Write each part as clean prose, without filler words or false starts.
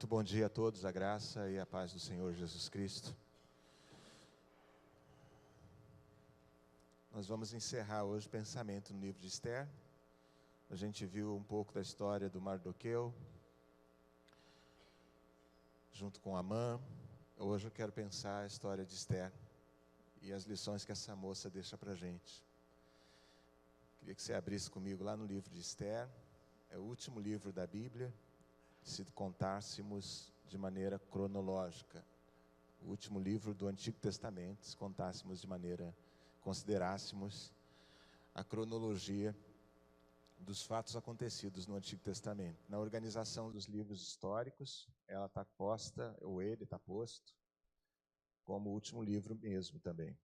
Muito bom dia a todos, a graça e a paz do Senhor Jesus Cristo. Nós vamos encerrar hoje o pensamento no livro de Esther. A gente viu um pouco da história do Mardoqueu, junto com Amã. Hoje eu quero pensar a história de Esther e as lições que essa moça deixa para a gente. Queria que você abrisse comigo lá no livro de Esther. É o último livro da Bíblia, se contássemos de maneira cronológica. O último livro do Antigo Testamento, se considerássemos a cronologia dos fatos acontecidos no Antigo Testamento. Na organização dos livros históricos, ela está posta, ou ele está posto, como o último livro mesmo também.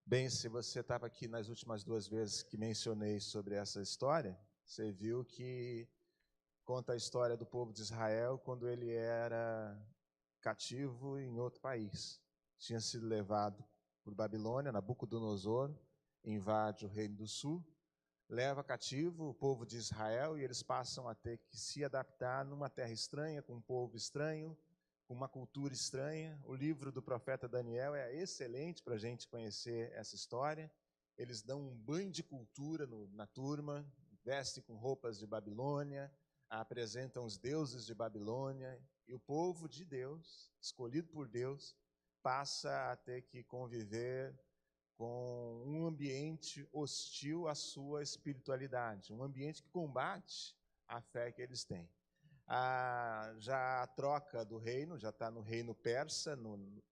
Bem, se você estava aqui nas últimas duas vezes que mencionei sobre essa história, você viu que conta a história do povo de Israel quando ele era cativo em outro país. Tinha sido levado por Babilônia, Nabucodonosor, invade o Reino do Sul, leva cativo o povo de Israel e eles passam a ter que se adaptar numa terra estranha, com um povo estranho, com uma cultura estranha. O livro do profeta Daniel é excelente para a gente conhecer essa história. Eles dão um banho de cultura na turma, vestem com roupas de Babilônia, apresentam os deuses de Babilônia, e o povo de Deus, escolhido por Deus, passa a ter que conviver com um ambiente hostil à sua espiritualidade, um ambiente que combate a fé que eles têm. Já a troca do reino, já está no reino persa,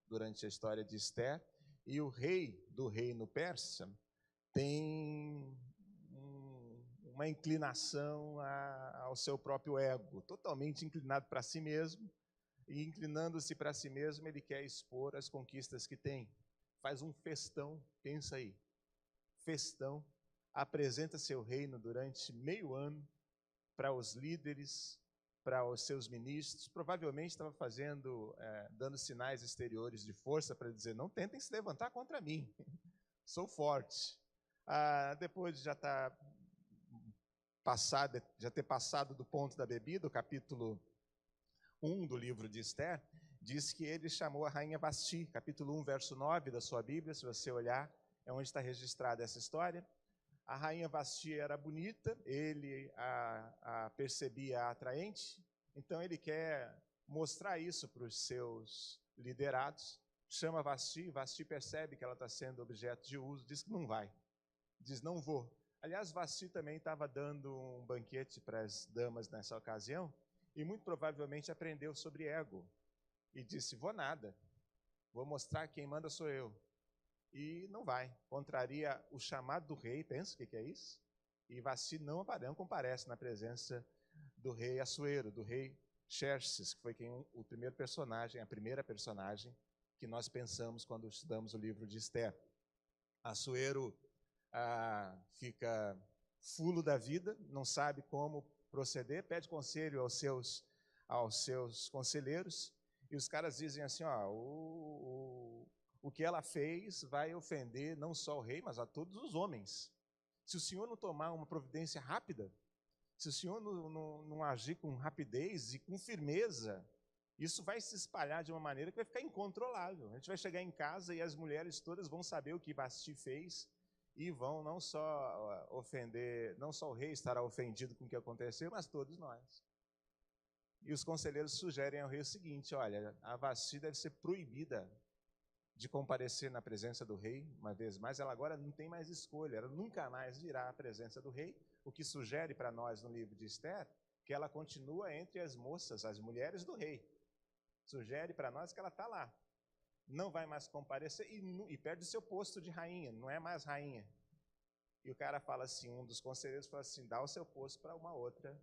durante a história de Esther, e o rei do reino persa tem uma inclinação ao seu próprio ego, totalmente inclinado para si mesmo, e inclinando-se para si mesmo, ele quer expor as conquistas que tem. Faz um festão, pensa aí, festão, apresenta seu reino durante meio ano para os líderes, para os seus ministros, provavelmente estava dando sinais exteriores de força para dizer, não tentem se levantar contra mim, sou forte. Depois de já ter passado do ponto da bebida, o capítulo 1 do livro de Esther, diz que ele chamou a rainha Vasti, capítulo 1, verso 9 da sua Bíblia, se você olhar, é onde está registrada essa história. A rainha Vasti era bonita, ele a percebia atraente, então ele quer mostrar isso para os seus liderados, chama Vasti, Vasti percebe que ela está sendo objeto de uso, diz que não vai, diz não vou. Aliás, Vasti também estava dando um banquete para as damas nessa ocasião, e muito provavelmente aprendeu sobre ego, e disse, vou nada, vou mostrar que quem manda sou eu. E não vai, contraria o chamado do rei, pensa o que é isso? E Vasti não comparece na presença do rei Assuero, do rei Xerxes, que foi o primeiro personagem, a primeira personagem que nós pensamos quando estudamos o livro de Esther. Assuero fica fulo da vida, não sabe como proceder, pede conselho aos seus conselheiros, e os caras dizem assim, o que ela fez vai ofender não só o rei, mas a todos os homens. Se o senhor não tomar uma providência rápida, se o senhor não agir com rapidez e com firmeza, isso vai se espalhar de uma maneira que vai ficar incontrolável. A gente vai chegar em casa e as mulheres todas vão saber o que Vasti fez e vão não só ofender, não só o rei estará ofendido com o que aconteceu, mas todos nós. E os conselheiros sugerem ao rei o seguinte, olha, a Vasti deve ser proibida de comparecer na presença do rei, uma vez mais, ela agora não tem mais escolha, ela nunca mais virá à presença do rei, o que sugere para nós no livro de Esther, que ela continua entre as moças, as mulheres do rei. Sugere para nós que ela está lá, não vai mais comparecer e perde o seu posto de rainha, não é mais rainha. E o cara fala assim, um dos conselheiros fala assim, dá o seu posto para uma outra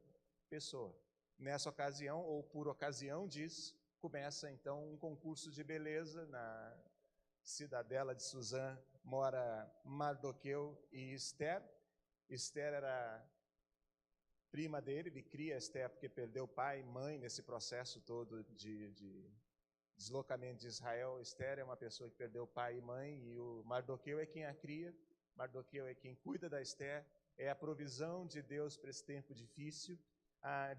pessoa. Nessa ocasião, ou por ocasião disso, começa então um concurso de beleza na cidadela de Suzã, mora Mardoqueu e Esther. Esther era prima dele, ele cria Esther porque perdeu pai e mãe nesse processo todo de deslocamento de Israel. Esther é uma pessoa que perdeu pai e mãe, e o Mardoqueu é quem a cria, Mardoqueu é quem cuida da Esther, é a provisão de Deus para esse tempo difícil.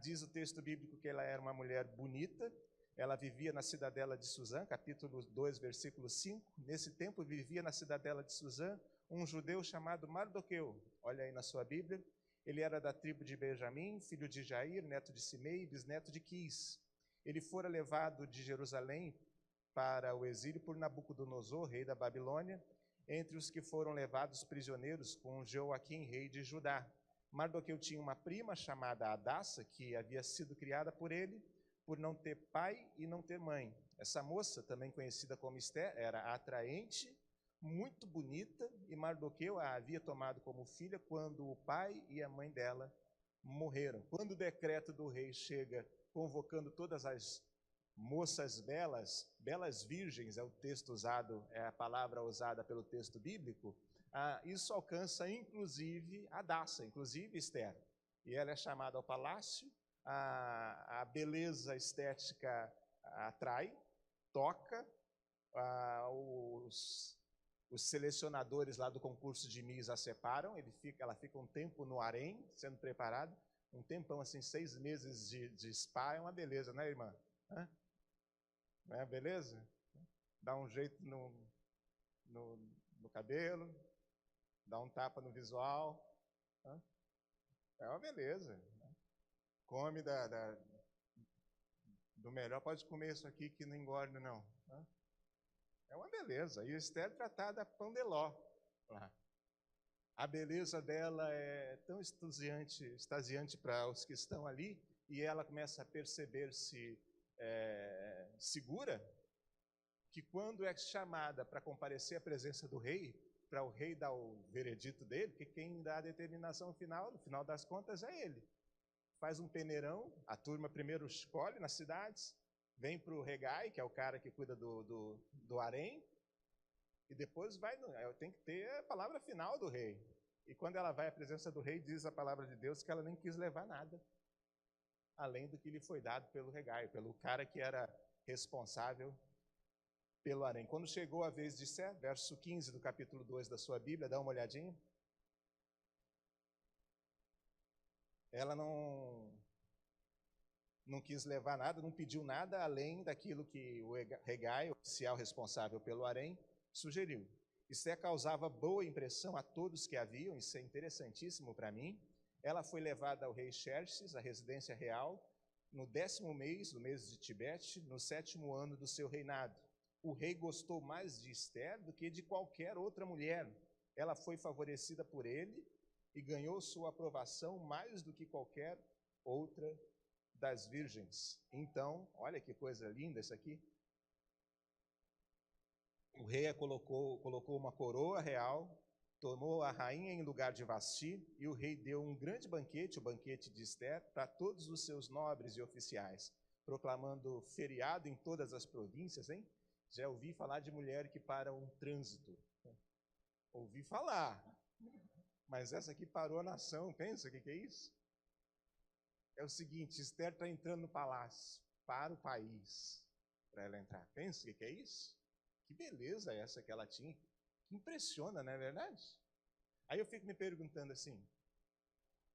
Diz o texto bíblico que ela era uma mulher bonita, ela vivia na cidadela de Suzã, capítulo 2, versículo 5. Nesse tempo vivia na cidadela de Suzã um judeu chamado Mardoqueu. Olha aí na sua Bíblia. Ele era da tribo de Benjamim, filho de Jair, neto de Simei, bisneto de Quis. Ele fora levado de Jerusalém para o exílio por Nabucodonosor, rei da Babilônia, entre os que foram levados prisioneiros com Joaquim, rei de Judá. Mardoqueu tinha uma prima chamada Hadassa, que havia sido criada por ele, por não ter pai e não ter mãe. Essa moça, também conhecida como Esther, era atraente, muito bonita, e Mardoqueu a havia tomado como filha quando o pai e a mãe dela morreram. Quando o decreto do rei chega convocando todas as moças belas, belas virgens, é o texto usado, é a palavra usada pelo texto bíblico, isso alcança inclusive Hadassa, inclusive Esther. E ela é chamada ao palácio, a beleza estética atrai, toca, os selecionadores lá do concurso de Miss a separam, ela fica um tempo no harém, sendo preparada, um tempão assim, 6 meses de spa, é uma beleza, né, irmã? Não é beleza? Dá um jeito no cabelo, dá um tapa no visual, é uma beleza. Come do melhor, pode comer isso aqui que não engorda, não. É uma beleza. E Esther tratada pandeló. A beleza dela é tão extasiante para os que estão ali, e ela começa a perceber-se segura, que quando é chamada para comparecer à presença do rei, para o rei dar o veredito dele, que quem dá a determinação final, no final das contas, é ele. Faz um peneirão, a turma primeiro escolhe nas cidades, vem para o regai, que é o cara que cuida do harém, e depois tem que ter a palavra final do rei. E quando ela vai à presença do rei, diz a palavra de Deus que ela nem quis levar nada, além do que lhe foi dado pelo regai, pelo cara que era responsável pelo harém. Quando chegou a vez de Esther, verso 15 do capítulo 2 da sua Bíblia, dá uma olhadinha. Ela não quis levar nada, não pediu nada além daquilo que o regai, o oficial responsável pelo harém, sugeriu. Esther causava boa impressão a todos que a viam, isso é interessantíssimo para mim. Ela foi levada ao rei Xerxes, à residência real, no 10º mês, no mês de Tibete, no 7º ano do seu reinado. O rei gostou mais de Esther do que de qualquer outra mulher. Ela foi favorecida por ele e ganhou sua aprovação mais do que qualquer outra das virgens. Então, olha que coisa linda isso aqui. O rei a colocou uma coroa real, tomou a rainha em lugar de Vasti, e o rei deu um grande banquete, o banquete de Esther, para todos os seus nobres e oficiais, proclamando feriado em todas as províncias, hein? Já ouvi falar de mulher que para um trânsito. Ouvi falar. Mas essa aqui parou a nação. Pensa, o que é isso? É o seguinte, Esther está entrando no palácio, para o país, para ela entrar. Pensa, o que é isso? Que beleza essa que ela tinha. Que impressiona, não é verdade? Aí eu fico me perguntando assim,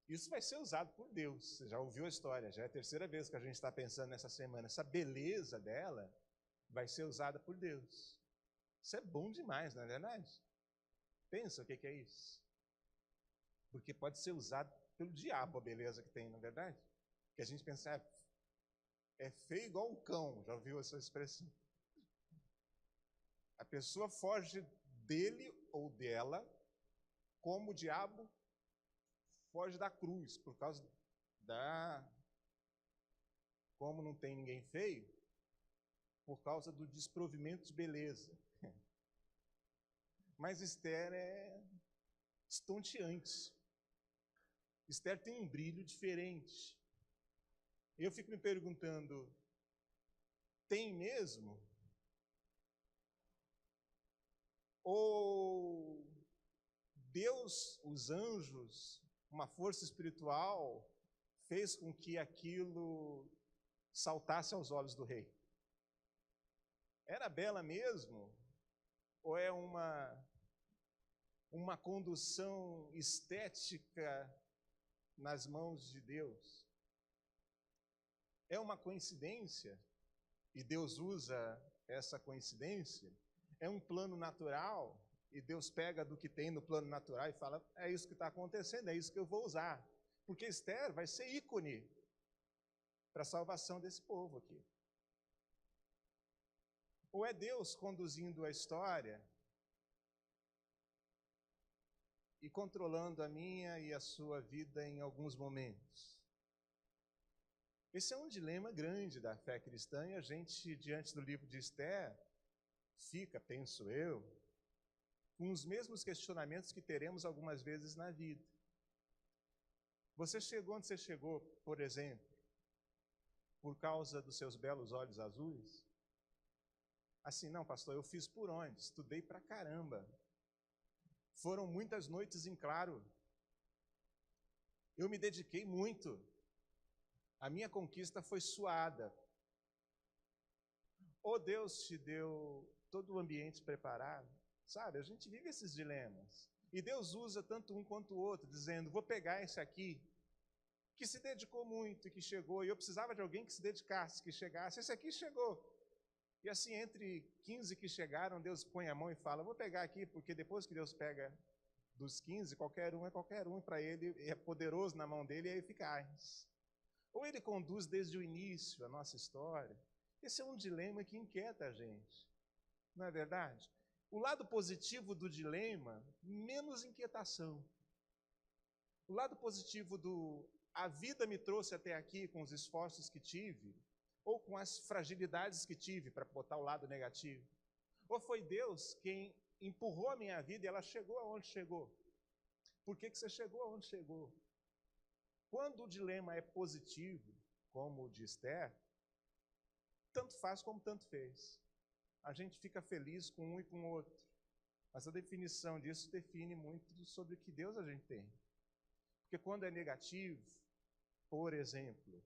isso vai ser usado por Deus. Você já ouviu a história, já é a 3ª vez que a gente está pensando nessa semana. Essa beleza dela vai ser usada por Deus. Isso é bom demais, não é verdade? Pensa o que é isso. Porque pode ser usado pelo diabo a beleza que tem, não é verdade? Que a gente pensa, é feio igual um cão, já ouviu essa expressão? A pessoa foge dele ou dela, como o diabo foge da cruz, por causa como não tem ninguém feio, por causa do desprovimento de beleza. Mas Esther é estonteante. Esther tem um brilho diferente. Eu fico me perguntando, tem mesmo? Ou Deus, os anjos, uma força espiritual, fez com que aquilo saltasse aos olhos do rei? Era bela mesmo? Ou é uma uma condução estética nas mãos de Deus. É uma coincidência, e Deus usa essa coincidência. É um plano natural, e Deus pega do que tem no plano natural e fala, é isso que está acontecendo, é isso que eu vou usar. Porque Esther vai ser ícone para a salvação desse povo aqui. Ou é Deus conduzindo a história e controlando a minha e a sua vida em alguns momentos? Esse é um dilema grande da fé cristã, e a gente, diante do livro de Esther, fica, penso eu, com os mesmos questionamentos que teremos algumas vezes na vida. Você chegou onde você chegou, por exemplo, por causa dos seus belos olhos azuis? Assim, não, pastor, eu fiz por onde? Estudei pra caramba. Foram muitas noites em claro. Eu me dediquei muito. A minha conquista foi suada. Ou Deus te deu todo o ambiente preparado? Sabe, a gente vive esses dilemas. E Deus usa tanto um quanto o outro, dizendo, vou pegar esse aqui, que se dedicou muito e que chegou, e eu precisava de alguém que se dedicasse, que chegasse. Esse aqui chegou. E assim, entre 15 que chegaram, Deus põe a mão e fala, vou pegar aqui, porque depois que Deus pega dos 15, qualquer um é qualquer um, para ele é poderoso na mão dele e é eficaz. Ou ele conduz desde o início a nossa história. Esse é um dilema que inquieta a gente, não é verdade? O lado positivo do dilema, menos inquietação. O lado positivo do a vida me trouxe até aqui com os esforços que tive, ou com as fragilidades que tive, para botar o lado negativo. Ou foi Deus quem empurrou a minha vida e ela chegou aonde chegou. Por que você chegou aonde chegou? Quando o dilema é positivo, como o de Esther, tanto faz como tanto fez. A gente fica feliz com um e com o outro. Mas a definição disso define muito sobre o que Deus a gente tem. Porque quando é negativo, por exemplo,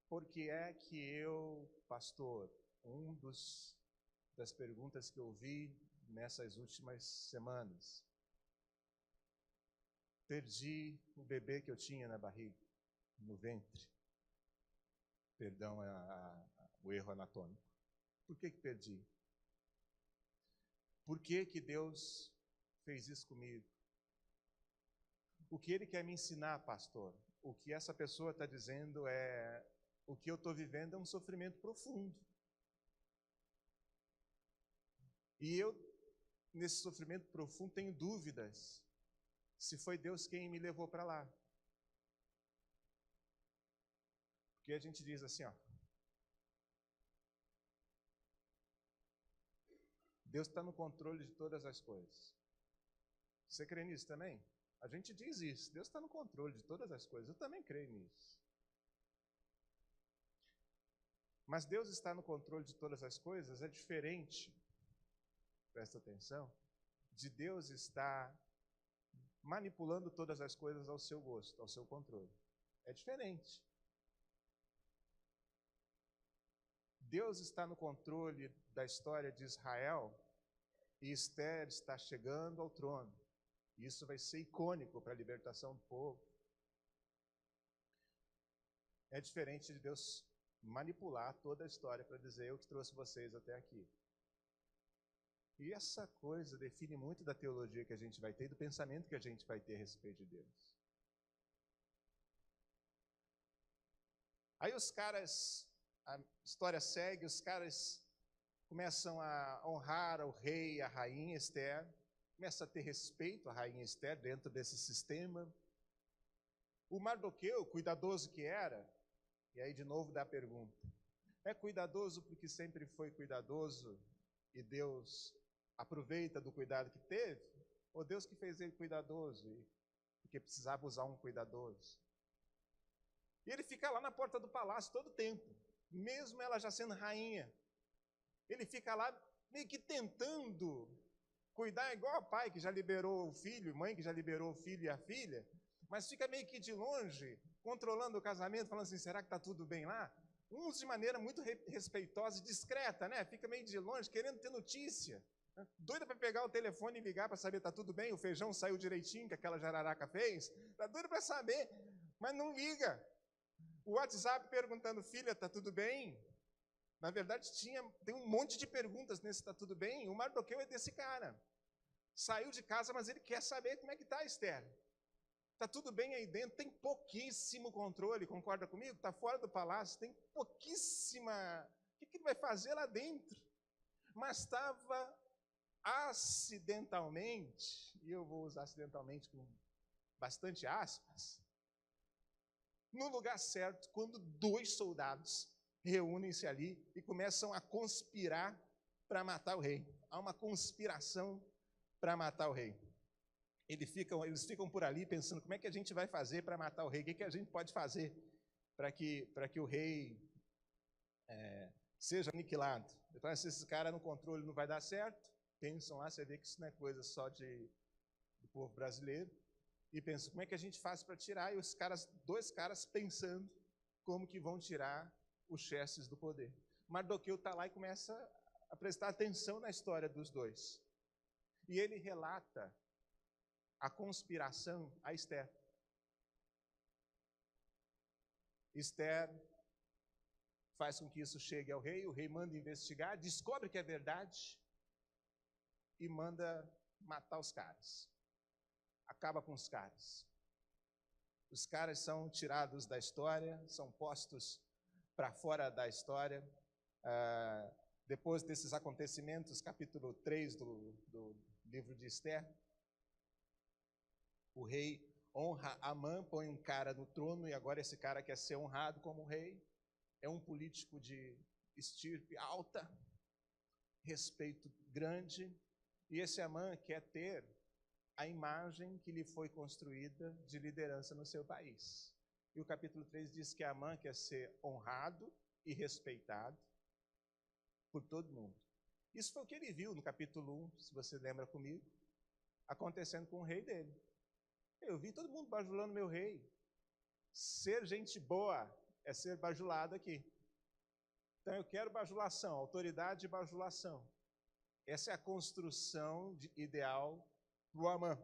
por que é que eu, pastor, das perguntas que eu ouvi nessas últimas semanas, perdi o bebê que eu tinha na barriga, no ventre. Perdão, o erro anatômico. Por que perdi? Por que Deus fez isso comigo? O que Ele quer me ensinar, pastor? O que essa pessoa está dizendo é, o que eu estou vivendo é um sofrimento profundo. E eu, nesse sofrimento profundo, tenho dúvidas se foi Deus quem me levou para lá. Porque a gente diz assim, ó, Deus está no controle de todas as coisas. Você crê nisso também? A gente diz isso, Deus está no controle de todas as coisas. Eu também creio nisso. Mas Deus está no controle de todas as coisas é diferente, presta atenção, de Deus estar manipulando todas as coisas ao seu gosto, ao seu controle. É diferente. Deus está no controle da história de Israel e Esther está chegando ao trono. Isso vai ser icônico para a libertação do povo. É diferente de Deus manipular toda a história para dizer, eu que trouxe vocês até aqui. E essa coisa define muito da teologia que a gente vai ter e do pensamento que a gente vai ter a respeito de Deus. Aí os caras, a história segue, os caras começam a honrar o rei, a rainha Esther, começa a ter respeito à rainha Esther dentro desse sistema. O Mardoqueu, cuidadoso que era, e aí de novo dá a pergunta, é cuidadoso porque sempre foi cuidadoso e Deus aproveita do cuidado que teve? Ou Deus que fez ele cuidadoso porque precisava usar um cuidadoso? E ele fica lá na porta do palácio todo o tempo, mesmo ela já sendo rainha. Ele fica lá meio que tentando cuidar igual o pai que já liberou o filho, mãe que já liberou o filho e a filha, mas fica meio que de longe, controlando o casamento, falando assim, será que está tudo bem lá? Uns de maneira muito respeitosa e discreta, né? Fica meio de longe, querendo ter notícia. Doida para pegar o telefone e ligar para saber, está tudo bem? O feijão saiu direitinho, que aquela jararaca fez? Está doida para saber, mas não liga. O WhatsApp perguntando, filha, está tudo bem? Na verdade, tem um monte de perguntas nesse está tudo bem. O Mardoqueu é desse cara. Saiu de casa, mas ele quer saber como é que está, Esther. Está tudo bem aí dentro, tem pouquíssimo controle, concorda comigo? Está fora do palácio, tem pouquíssima... O que ele vai fazer lá dentro? Mas estava acidentalmente, e eu vou usar acidentalmente com bastante aspas, no lugar certo, quando 2 soldados reúnem-se ali e começam a conspirar para matar o rei. Há uma conspiração para matar o rei. Eles ficam por ali pensando, como é que a gente vai fazer para matar o rei? O que a gente pode fazer para que o rei seja aniquilado? Então, se esse cara no controle não vai dar certo, pensam lá, você vê que isso não é coisa só do povo brasileiro, e pensam, como é que a gente faz para tirar? E os 2 caras pensando como que vão tirar os Xerxes do poder. Mardoqueu está lá e começa a prestar atenção na história dos 2. E ele relata a conspiração a Esther. Esther faz com que isso chegue ao rei, o rei manda investigar, descobre que é verdade e manda matar os caras. Acaba com os caras. Os caras são tirados da história, são postos para fora da história. Depois desses acontecimentos, capítulo 3 do livro de Esther, o rei honra Amã, põe um cara no trono, e agora esse cara quer ser honrado como rei. É um político de estirpe alta, respeito grande, e esse Amã quer ter a imagem que lhe foi construída de liderança no seu país. E o capítulo 3 diz que Amã quer ser honrado e respeitado por todo mundo. Isso foi o que ele viu no capítulo 1, se você lembra comigo, acontecendo com o rei dele. Eu vi todo mundo bajulando meu rei. Ser gente boa é ser bajulado aqui. Então eu quero bajulação, autoridade e bajulação. Essa é a construção ideal para o Amã.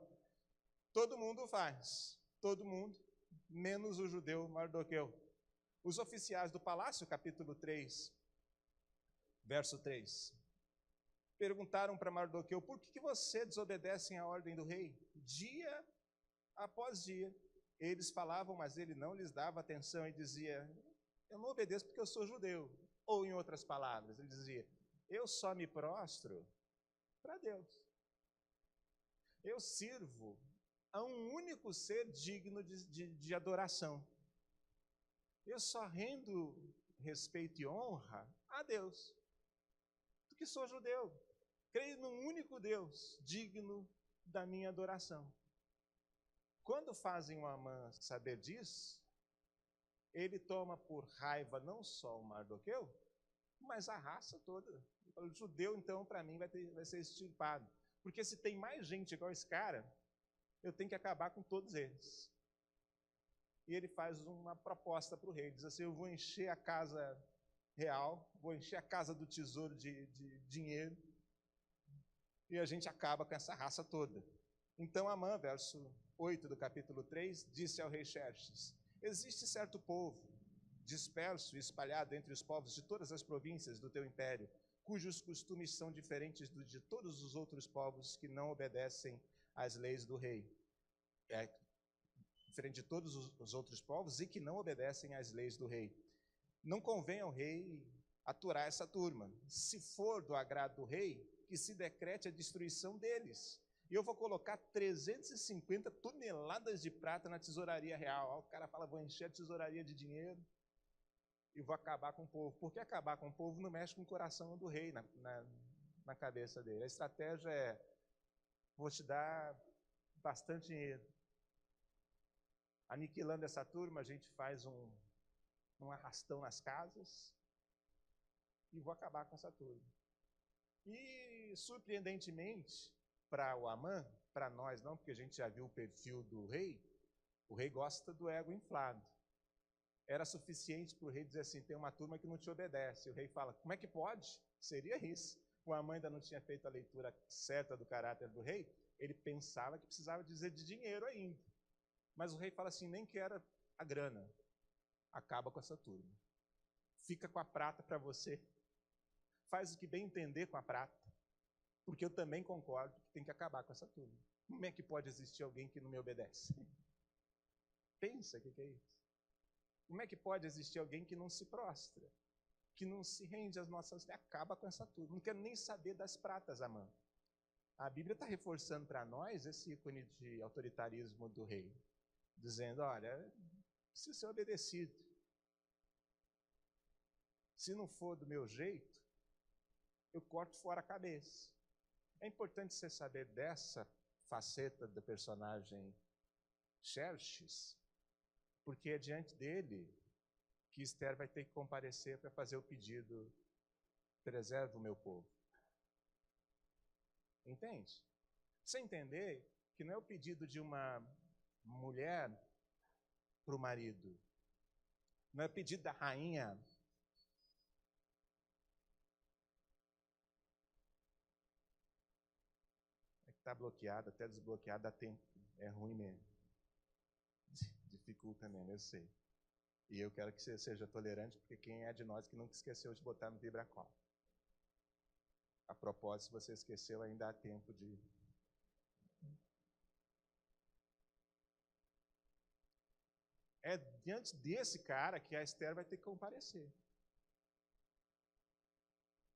Todo mundo faz, todo mundo, menos o judeu Mardoqueu. Os oficiais do palácio, capítulo 3, verso 3, perguntaram para Mardoqueu, por que você desobedece à ordem do rei? Dia após dia, eles falavam, mas ele não lhes dava atenção e dizia, eu não obedeço porque eu sou judeu. Ou em outras palavras, ele dizia, eu só me prostro para Deus. Eu sirvo a um único ser digno de adoração. Eu só rendo respeito e honra a Deus, porque sou judeu. Creio num único Deus digno da minha adoração. Quando fazem o Amã saber disso, ele toma por raiva não só o Mardoqueu, mas a raça toda. O judeu, então, para mim, vai ser extirpado. Porque se tem mais gente igual esse cara, eu tenho que acabar com todos eles. E ele faz uma proposta para o rei, diz assim, eu vou encher a casa real, vou encher a casa do tesouro de dinheiro, e a gente acaba com essa raça toda. Então Amã, verso 8 do capítulo 3, disse ao rei Xerxes, existe certo povo, disperso e espalhado entre os povos de todas as províncias do teu império, cujos costumes são diferentes dos de todos os outros povos que não obedecem às leis do rei. Diferente de todos os outros povos e que não obedecem às leis do rei. Não convém ao rei aturar essa turma. Se for do agrado do rei, que se decrete a destruição deles. E eu vou colocar 350 toneladas de prata na tesouraria real. O cara fala, vou encher a tesouraria de dinheiro e vou acabar com o povo. Porque acabar com o povo não mexe com o coração do rei na cabeça dele. A estratégia é, vou te dar bastante dinheiro. Aniquilando essa turma, a gente faz um arrastão nas casas e vou acabar com essa turma. E, surpreendentemente, para o Amã, para nós não, porque a gente já viu o perfil do rei, o rei gosta do ego inflado. Era suficiente para o rei dizer assim, tem uma turma que não te obedece. O rei fala, como é que pode? Seria isso. o Amã ainda não tinha feito a leitura certa do caráter do rei, ele pensava que precisava dizer de dinheiro ainda. Mas o rei fala assim, nem quero a grana, acaba com essa turma. Fica com a prata para você. Faz o que bem entender com a prata, porque eu também concordo que tem que acabar com essa turma. Como é que pode existir alguém que não me obedece? Pensa o que é isso. Como é que pode existir alguém que não se prostra, que não se rende às nossas... Acaba com essa turma. Não quero nem saber das pratas, Amã. A Bíblia está reforçando para nós esse ícone de autoritarismo do rei, dizendo, olha, precisa ser obedecido. Se não for do meu jeito, eu corto fora a cabeça. É importante você saber dessa faceta do personagem Xerxes, porque é diante dele que Esther vai ter que comparecer para fazer o pedido, preserva o meu povo. Entende? Você entender que não é o pedido de uma mulher para o marido, não é o pedido da rainha. É que está bloqueado, até desbloqueado dá tempo, é ruim mesmo. Dificulta mesmo, eu sei. E eu quero que você seja tolerante, porque quem é de nós que nunca esqueceu de botar no Vibracol? A propósito, se você esqueceu, ainda há tempo de... É diante desse cara que a Esther vai ter que comparecer.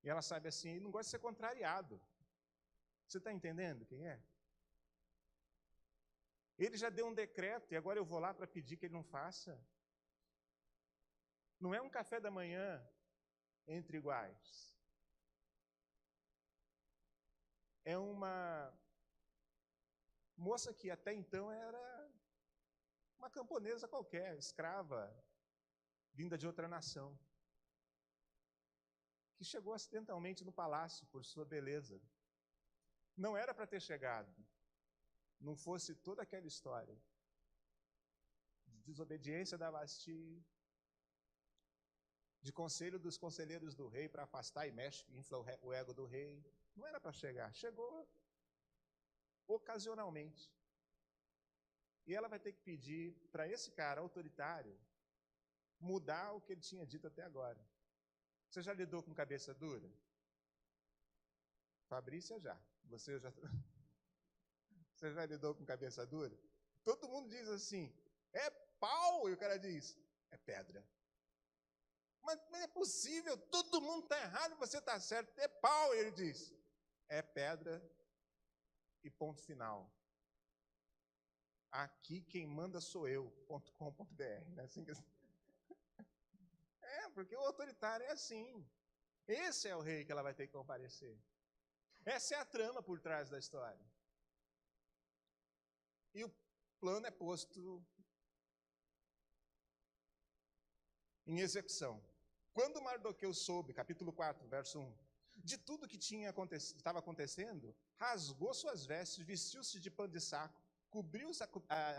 E ela sabe assim, não gosta de ser contrariado. Você está entendendo quem é? Ele já deu um decreto e agora eu vou lá para pedir que ele não faça. Não é um café da manhã entre iguais. É uma moça que até então era uma camponesa qualquer, escrava, vinda de outra nação, que chegou acidentalmente no palácio por sua beleza. Não era para ter chegado, não fosse toda aquela história de desobediência da Vasti, de conselho dos conselheiros do rei para afastar e mexe, infla o ego do rei. Não era para chegar, chegou ocasionalmente. E ela vai ter que pedir para esse cara autoritário mudar o que ele tinha dito até agora. Você já lidou com cabeça dura? Fabrícia já. Você já lidou com cabeça dura? Todo mundo diz assim, é pau, e o cara diz, é pedra. Mas não é possível, todo mundo está errado, você está certo, é pau, ele diz. É pedra e ponto final. Aqui quem manda sou eu.com.br. Né? Assim que... porque o autoritário é assim. Esse é o rei que ela vai ter que comparecer. Essa é a trama por trás da história. E o plano é posto em execução. Quando Mardoqueu soube, capítulo 4, verso 1, de tudo que estava acontecendo, rasgou suas vestes, vestiu-se de pano de saco, cobriu-se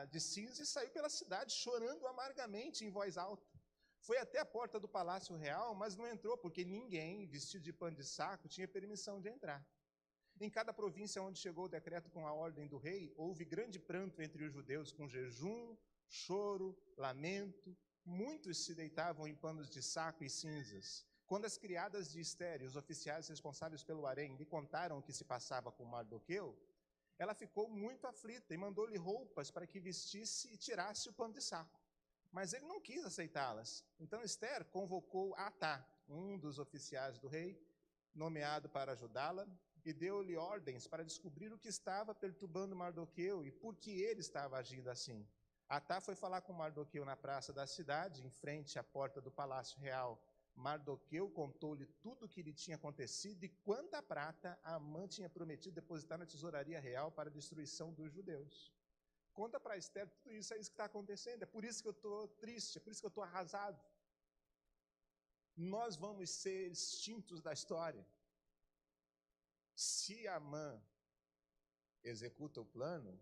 de cinza e saiu pela cidade, chorando amargamente em voz alta. Foi até a porta do palácio real, mas não entrou, porque ninguém, vestido de pano de saco, tinha permissão de entrar. Em cada província onde chegou o decreto com a ordem do rei, houve grande pranto entre os judeus, com jejum, choro, lamento. Muitos se deitavam em panos de saco e cinzas. Quando as criadas de Esther e os oficiais responsáveis pelo harém lhe contaram o que se passava com Mardoqueu, ela ficou muito aflita e mandou-lhe roupas para que vestisse e tirasse o pano de saco. Mas ele não quis aceitá-las. Então Esther convocou Atá, um dos oficiais do rei, nomeado para ajudá-la, e deu-lhe ordens para descobrir o que estava perturbando Mardoqueu e por que ele estava agindo assim. Atá foi falar com Mardoqueu na praça da cidade, em frente à porta do palácio real. Mardoqueu contou-lhe tudo o que lhe tinha acontecido e quanta prata Amã tinha prometido depositar na tesouraria real para a destruição dos judeus. Conta para Esther tudo isso, é isso que está acontecendo, é por isso que eu estou triste, é por isso que eu estou arrasado. Nós vamos ser extintos da história. Se Amã executa o plano,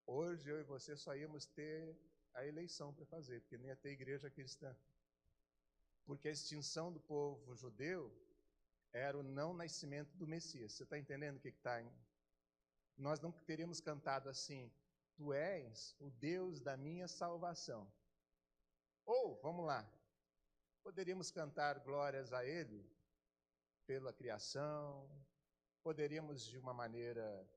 hoje eu e você só íamos ter a eleição para fazer, porque nem ia ter igreja cristã. Porque a extinção do povo judeu era o não nascimento do Messias. Você está entendendo o que está aí? Nós não teríamos cantado assim: Tu és o Deus da minha salvação. Ou, vamos lá, poderíamos cantar glórias a Ele pela criação, poderíamos de uma maneira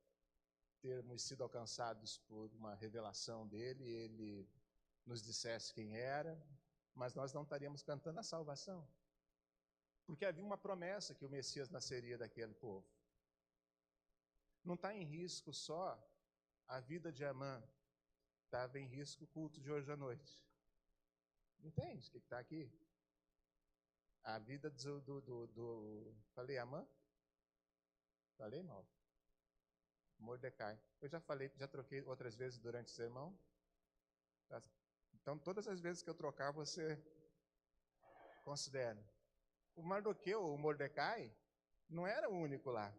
termos sido alcançados por uma revelação dele, ele nos dissesse quem era, mas nós não estaríamos cantando a salvação, porque havia uma promessa que o Messias nasceria daquele povo. Não está em risco só a vida de Amã, estava em risco o culto de hoje à noite. Entende o que está aqui? A vida falei Amã? Falei mal. Mordecai. Eu já falei, já troquei outras vezes durante o sermão. Então, todas as vezes que eu trocar, você considera. O Mardoqueu, o Mordecai, não era o único lá.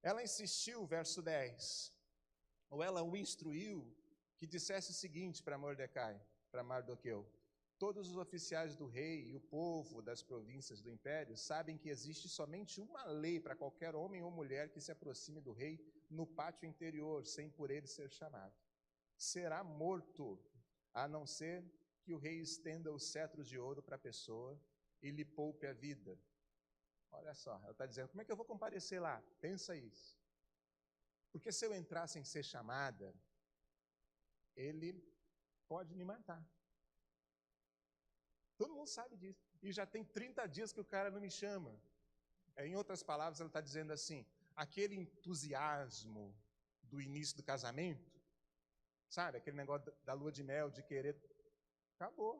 Ela insistiu, verso 10, ou ela o instruiu, que dissesse o seguinte para Mordecai, para Mardoqueu: todos os oficiais do rei e o povo das províncias do império sabem que existe somente uma lei para qualquer homem ou mulher que se aproxime do rei no pátio interior, sem por ele ser chamado. Será morto, a não ser que o rei estenda o cetro de ouro para a pessoa e lhe poupe a vida. Olha só, ela está dizendo: como é que eu vou comparecer lá? Pensa isso. Porque se eu entrar sem ser chamada, ele pode me matar. Todo mundo sabe disso. E já tem 30 dias que o cara não me chama. Em outras palavras, ela está dizendo assim: aquele entusiasmo do início do casamento, sabe? Aquele negócio da lua de mel, de querer, acabou.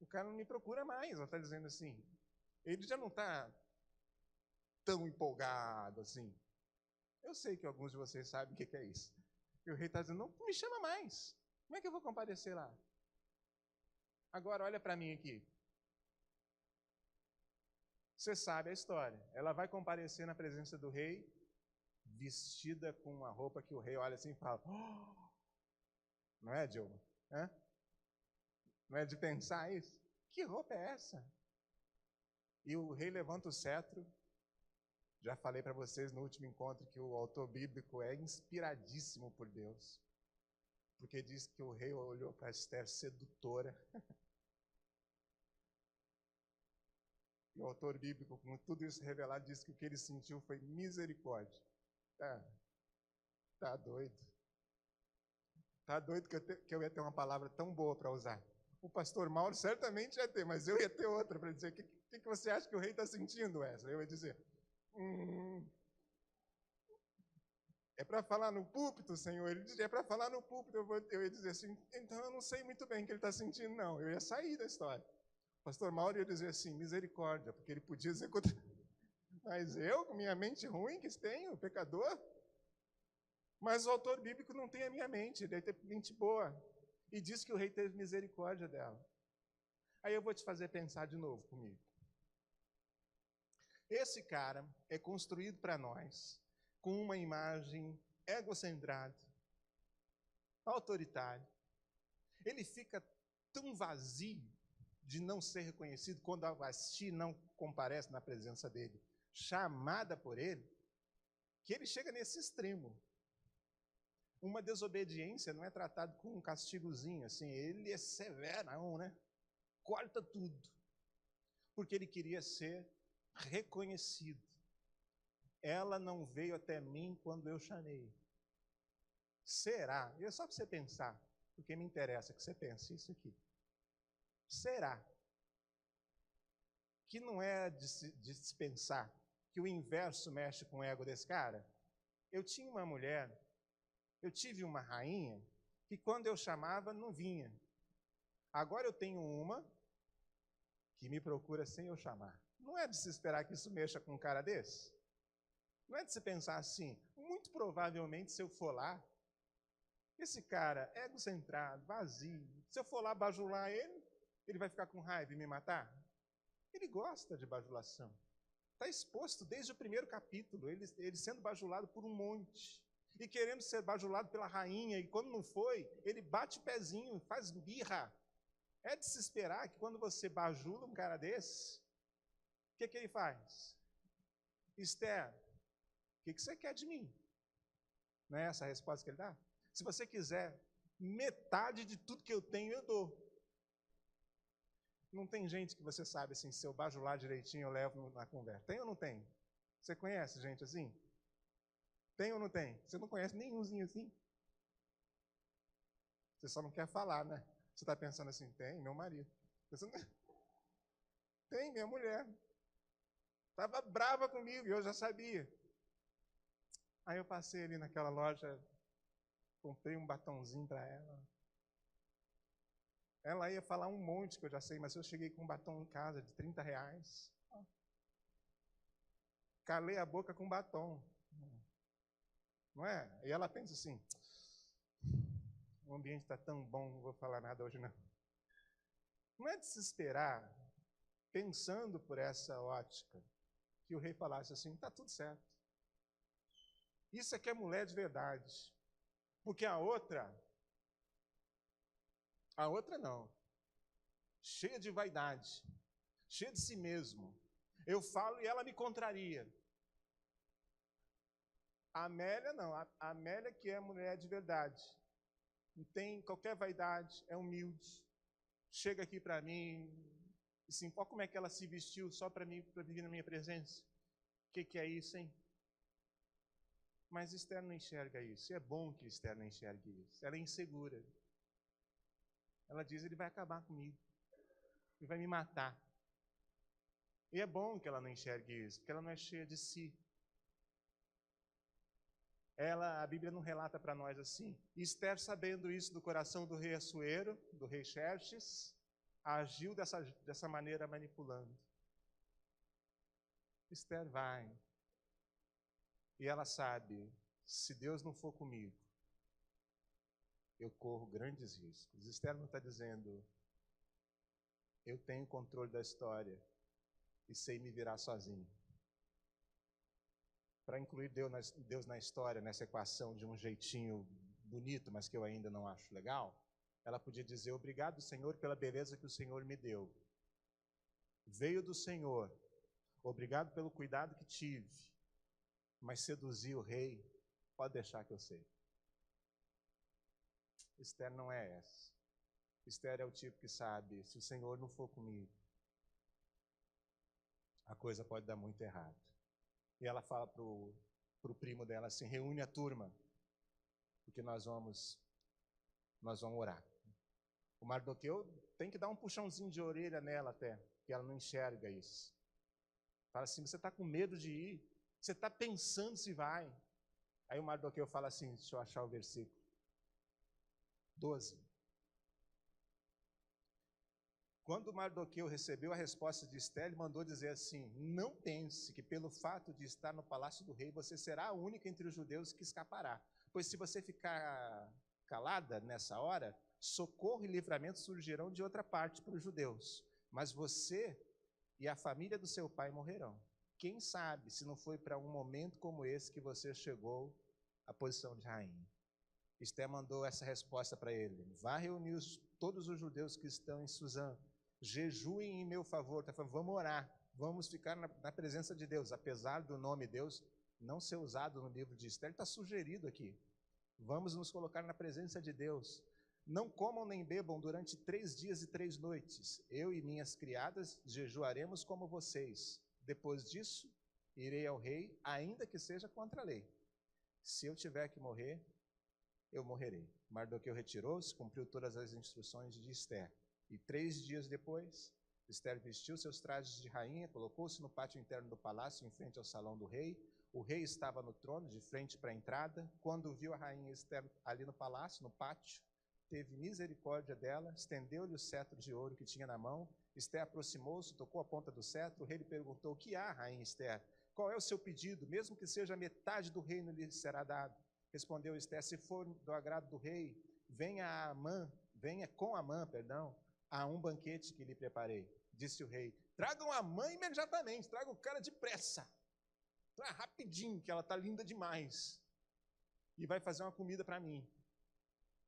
O cara não me procura mais. Ela está dizendo assim. Ele já não está tão empolgado assim. Eu sei que alguns de vocês sabem o que é isso. E o rei está dizendo: não me chama mais. Como é que eu vou comparecer lá? Agora, olha para mim aqui. Você sabe a história. Ela vai comparecer na presença do rei, vestida com uma roupa que o rei olha assim e fala: oh! Não é, Dilma? Não é de pensar isso? Que roupa é essa? E o rei levanta o cetro. Já falei para vocês no último encontro que o autor bíblico é inspiradíssimo por Deus, porque diz que o rei olhou para Esther sedutora. E o autor bíblico, com tudo isso revelado, diz que o que ele sentiu foi misericórdia. Tá doido. Tá doido que eu ia ter uma palavra tão boa para usar. O pastor Mauro certamente ia ter, mas eu ia ter outra para dizer: o que você acha que o rei está sentindo, essa? Eu ia dizer: é para falar no púlpito, Senhor? Ele dizia: é para falar no púlpito. Eu ia dizer assim: então eu não sei muito bem o que ele está sentindo, não. Eu ia sair da história. O pastor Mauro ia dizer assim: misericórdia, porque ele podia executar. Mas eu, com minha mente ruim que tenho, pecador. Mas o autor bíblico não tem a minha mente, ele tem mente boa. E diz que o rei teve misericórdia dela. Aí eu vou te fazer pensar de novo comigo. Esse cara é construído para nós com uma imagem egocentrada, autoritária. Ele fica tão vazio de não ser reconhecido quando a Vasti não comparece na presença dele, chamada por ele, que ele chega nesse extremo. Uma desobediência não é tratado com um castigozinho, assim, ele é severão, né? Corta tudo. Porque ele queria ser reconhecido. Ela não veio até mim quando eu chamei. Será? E é só para você pensar, porque me interessa que você pense isso aqui. Será que não é de se pensar que o inverso mexe com o ego desse cara? Eu tinha uma mulher, eu tive uma rainha, que quando eu chamava, não vinha. Agora eu tenho uma que me procura sem eu chamar. Não é de se esperar que isso mexa com um cara desse? Não é de se pensar assim: muito provavelmente, se eu for lá, esse cara é egocentrado, vazio, se eu for lá bajular ele, ele vai ficar com raiva e me matar? Ele gosta de bajulação. Está exposto desde o primeiro capítulo, ele sendo bajulado por um monte, e querendo ser bajulado pela rainha, e quando não foi, ele bate o pezinho, faz birra. É de se esperar que quando você bajula um cara desse, O que ele faz? Esther, o que você quer de mim? Não é essa a resposta que ele dá? Se você quiser metade de tudo que eu tenho, eu dou. Não tem gente que você sabe assim, se eu bajular direitinho, eu levo na conversa. Tem ou não tem? Você conhece gente assim? Tem ou não tem? Você não conhece nenhumzinho assim? Você só não quer falar, né? Você está pensando assim, tem, meu marido. Você não... Tem, minha mulher. Estava brava comigo e eu já sabia. Aí eu passei ali naquela loja, comprei um batonzinho para ela. Ela ia falar um monte que eu já sei, mas eu cheguei com um batom em casa de R$30. Calei a boca com batom. Não é? E ela pensa assim, o ambiente está tão bom, não vou falar nada hoje não. Não é de se esperar, pensando por essa ótica, que o rei falasse assim, está tudo certo. Isso é que é mulher de verdade. Porque a outra não. Cheia de vaidade, cheia de si mesmo. Eu falo e ela me contraria. A Amélia não, a Amélia que é mulher de verdade. Não tem qualquer vaidade, é humilde. Chega aqui para mim, assim, olha como é que ela se vestiu só para mim, para vir na minha presença. O que é isso, hein? Mas Esther não enxerga isso. E é bom que Esther não enxergue isso. Ela é insegura. Ela diz, ele vai acabar comigo. Ele vai me matar. E é bom que ela não enxergue isso, porque ela não é cheia de si. A Bíblia não relata para nós assim. Esther, sabendo isso do coração do rei Assuero, do rei Xerxes, agiu dessa maneira manipulando. Esther vai. E ela sabe, se Deus não for comigo, eu corro grandes riscos. Esther não está dizendo, eu tenho controle da história e sei me virar sozinho. Para incluir Deus na história, nessa equação de um jeitinho bonito, mas que eu ainda não acho legal, ela podia dizer, obrigado, Senhor, pela beleza que o Senhor me deu. Veio do Senhor, obrigado pelo cuidado que tive, mas seduzir o rei, pode deixar que eu sei. Esther não é essa. Esther é o tipo que sabe, se o Senhor não for comigo, a coisa pode dar muito errado. E ela fala pro primo dela assim, reúne a turma, porque nós vamos orar. O Mardoqueu tem que dar um puxãozinho de orelha nela até, porque ela não enxerga isso. Fala assim, você está com medo de ir? Você está pensando se vai? Aí o Mardoqueu fala assim, deixa eu achar o versículo. 12. Quando Mardoqueu recebeu a resposta de Esther, ele mandou dizer assim, não pense que pelo fato de estar no palácio do rei, você será a única entre os judeus que escapará. Pois se você ficar calada nessa hora, socorro e livramento surgirão de outra parte para os judeus. Mas você e a família do seu pai morrerão. Quem sabe se não foi para um momento como esse que você chegou à posição de rainha. Esther mandou essa resposta para ele. Vá reunir todos os judeus que estão em Suzã. Jejuem em meu favor. Tá falando, vamos orar. Vamos ficar na presença de Deus. Apesar do nome Deus não ser usado no livro de Esther, está sugerido aqui. Vamos nos colocar na presença de Deus. Não comam nem bebam durante 3 dias e 3 noites. Eu e minhas criadas jejuaremos como vocês. Depois disso, irei ao rei, ainda que seja contra a lei. Se eu tiver que morrer, eu morrerei. Mardoqueu retirou-se, cumpriu todas as instruções de Esther. E 3 dias depois, Esther vestiu seus trajes de rainha, colocou-se no pátio interno do palácio, em frente ao salão do rei. O rei estava no trono, de frente para a entrada. Quando viu a rainha Esther ali no palácio, no pátio, teve misericórdia dela, estendeu-lhe o cetro de ouro que tinha na mão. Esther aproximou-se, tocou a ponta do cetro. O rei lhe perguntou, o que há, rainha Esther? Qual é o seu pedido? Mesmo que seja metade do reino lhe será dado. Respondeu Esther, se for do agrado do rei, venha com Amã, a um banquete que lhe preparei. Disse o rei, tragam Amã imediatamente, traga o cara depressa. Rapidinho, que ela está linda demais. E vai fazer uma comida para mim.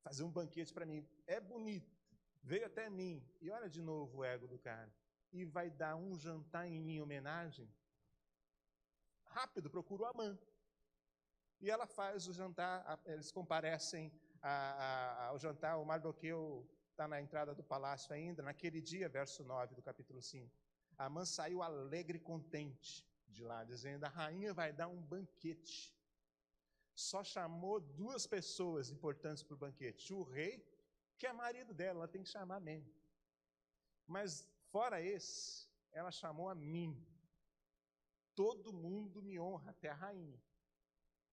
Fazer um banquete para mim. É bonito. Veio até mim. E olha de novo o ego do cara. e vai dar um jantar em minha homenagem? Rápido, procura o Amã. E ela faz o jantar, eles comparecem ao jantar, o Mardoqueu está na entrada do palácio ainda, naquele dia, verso 9 do capítulo 5. Amã saiu alegre e contente de lá, dizendo, a rainha vai dar um banquete. Só chamou 2 pessoas importantes para o banquete. O rei, que é marido dela, ela tem que chamar mesmo. Mas, fora esse, ela chamou a mim. Todo mundo me honra, até a rainha.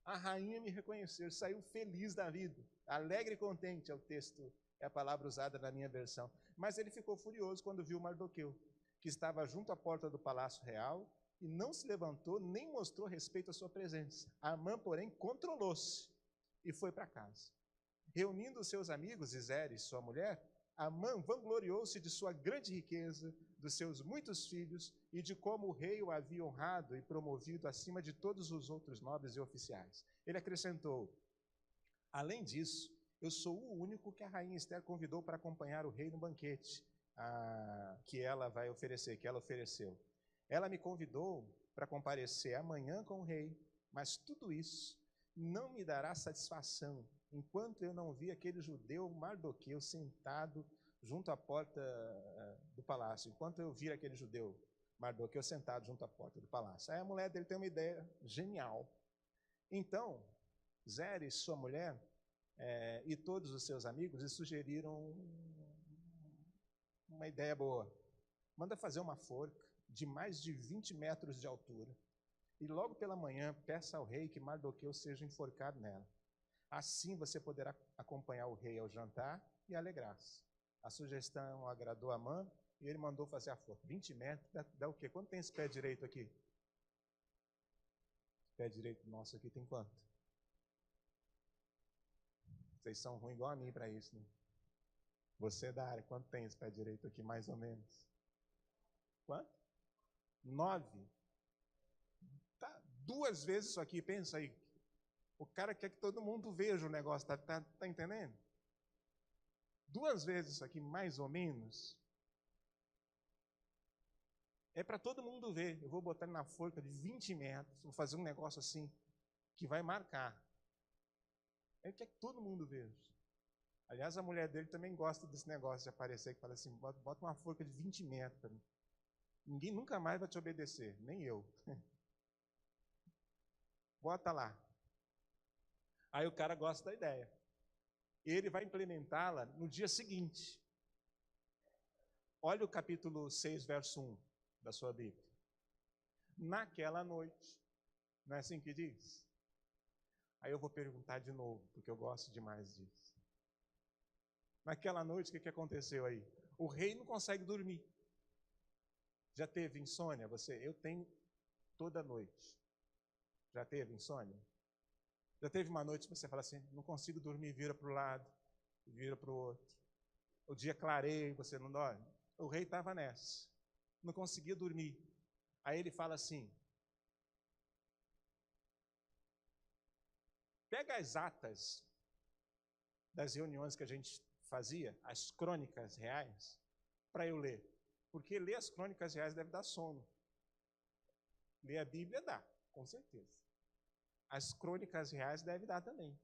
A rainha me reconheceu, saiu feliz da vida. Alegre e contente é o texto, é a palavra usada na minha versão. Mas ele ficou furioso quando viu Mardoqueu, que estava junto à porta do palácio real, e não se levantou, nem mostrou respeito à sua presença. Amã, porém, controlou-se e foi para casa. Reunindo os seus amigos, Zeres, sua mulher, Amã vangloriou-se de sua grande riqueza, dos seus muitos filhos e de como o rei o havia honrado e promovido acima de todos os outros nobres e oficiais. Ele acrescentou, além disso, eu sou o único que a rainha Ester convidou para acompanhar o rei no banquete que ela vai oferecer, que ela ofereceu. Ela me convidou para comparecer amanhã com o rei, mas tudo isso não me dará satisfação enquanto eu não vi aquele judeu Mardoqueu sentado junto à porta do palácio. Enquanto eu vir aquele judeu Mardoqueu sentado junto à porta do palácio. Aí a mulher dele tem uma ideia genial. Então, Zeres, sua mulher, e todos os seus amigos lhe sugeriram uma ideia boa. Manda fazer uma forca de mais de 20 metros de altura. E logo pela manhã, peça ao rei que Mardoqueu seja enforcado nela. Assim você poderá acompanhar o rei ao jantar e alegrar-se. A sugestão agradou a Amã e ele mandou fazer a forca. 20 metros, dá o quê? Quanto tem esse pé direito aqui? Esse pé direito nosso aqui tem quanto? Vocês são ruins igual a mim para isso, né? Você da área, quanto tem esse pé direito aqui, mais ou menos? Quanto? 9. Tá, 2 vezes isso aqui, pensa aí. O cara quer que todo mundo veja o negócio, tá entendendo? 2 vezes isso aqui, mais ou menos. É para todo mundo ver. Eu vou botar ele na forca de 20 metros, vou fazer um negócio assim, que vai marcar. Ele quer que todo mundo veja. Aliás, a mulher dele também gosta desse negócio de aparecer, que fala assim, bota uma forca de 20 metros. Ninguém nunca mais vai te obedecer, nem eu. Bota lá. Aí o cara gosta da ideia. Ele vai implementá-la no dia seguinte. Olha o capítulo 6, verso 1 da sua Bíblia. Naquela noite. Não é assim que diz? Aí eu vou perguntar de novo, porque eu gosto demais disso. Naquela noite, o que aconteceu aí? O rei não consegue dormir. Já teve insônia? Eu tenho toda noite. Já teve insônia? Já teve uma noite que você fala assim, não consigo dormir, vira para o lado, vira para o outro. O dia clareia e você não dorme. O rei estava nessa. Não conseguia dormir. Aí ele fala assim, pega as atas das reuniões que a gente fazia, as crônicas reais, para eu ler. Porque ler as crônicas reais deve dar sono. Ler a Bíblia dá, com certeza. As crônicas reais deve dar também.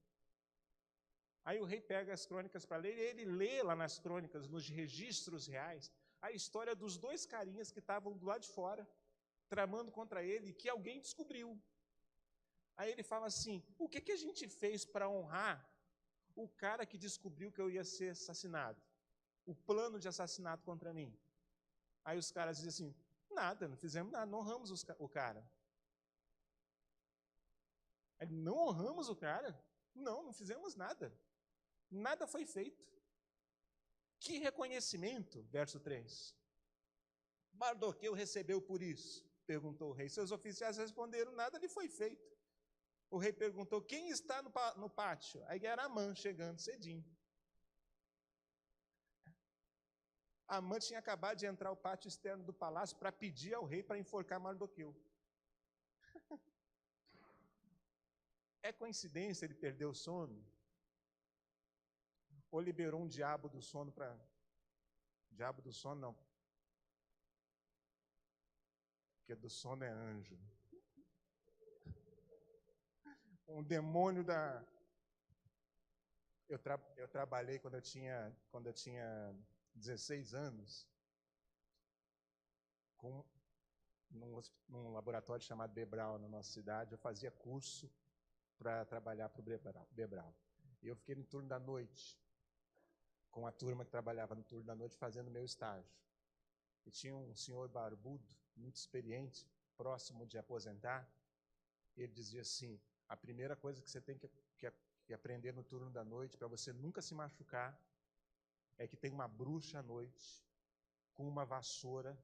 Aí o rei pega as crônicas para ler, e ele lê lá nas crônicas, nos registros reais, a história dos 2 carinhas que estavam do lado de fora, tramando contra ele, que alguém descobriu. Aí ele fala assim, o que a gente fez para honrar o cara que descobriu que eu ia ser assassinado? O plano de assassinato contra mim. Aí os caras dizem assim, nada, não fizemos nada, não honramos o cara. Aí, não honramos o cara? Não fizemos nada. Nada foi feito. Que reconhecimento, verso 3. Mardoqueu recebeu por isso? Perguntou o rei. Seus oficiais responderam, nada lhe foi feito. O rei perguntou, quem está no pátio? Aí era Amã chegando cedinho. Amã tinha acabado de entrar ao pátio externo do palácio para pedir ao rei para enforcar Mardoqueu. É coincidência ele perder o sono? Ou liberou um diabo do sono para... Diabo do sono, não. porque do sono é anjo. Um demônio da... Eu trabalhei quando eu tinha 16 anos num laboratório chamado Bebral, na nossa cidade. Eu fazia curso para trabalhar para o Bebral. E eu fiquei no turno da noite, com a turma que trabalhava no turno da noite, fazendo meu estágio. E tinha um senhor barbudo, muito experiente, próximo de aposentar, e ele dizia assim: a primeira coisa que você tem que aprender no turno da noite, para você nunca se machucar, é que tem uma bruxa à noite, com uma vassoura,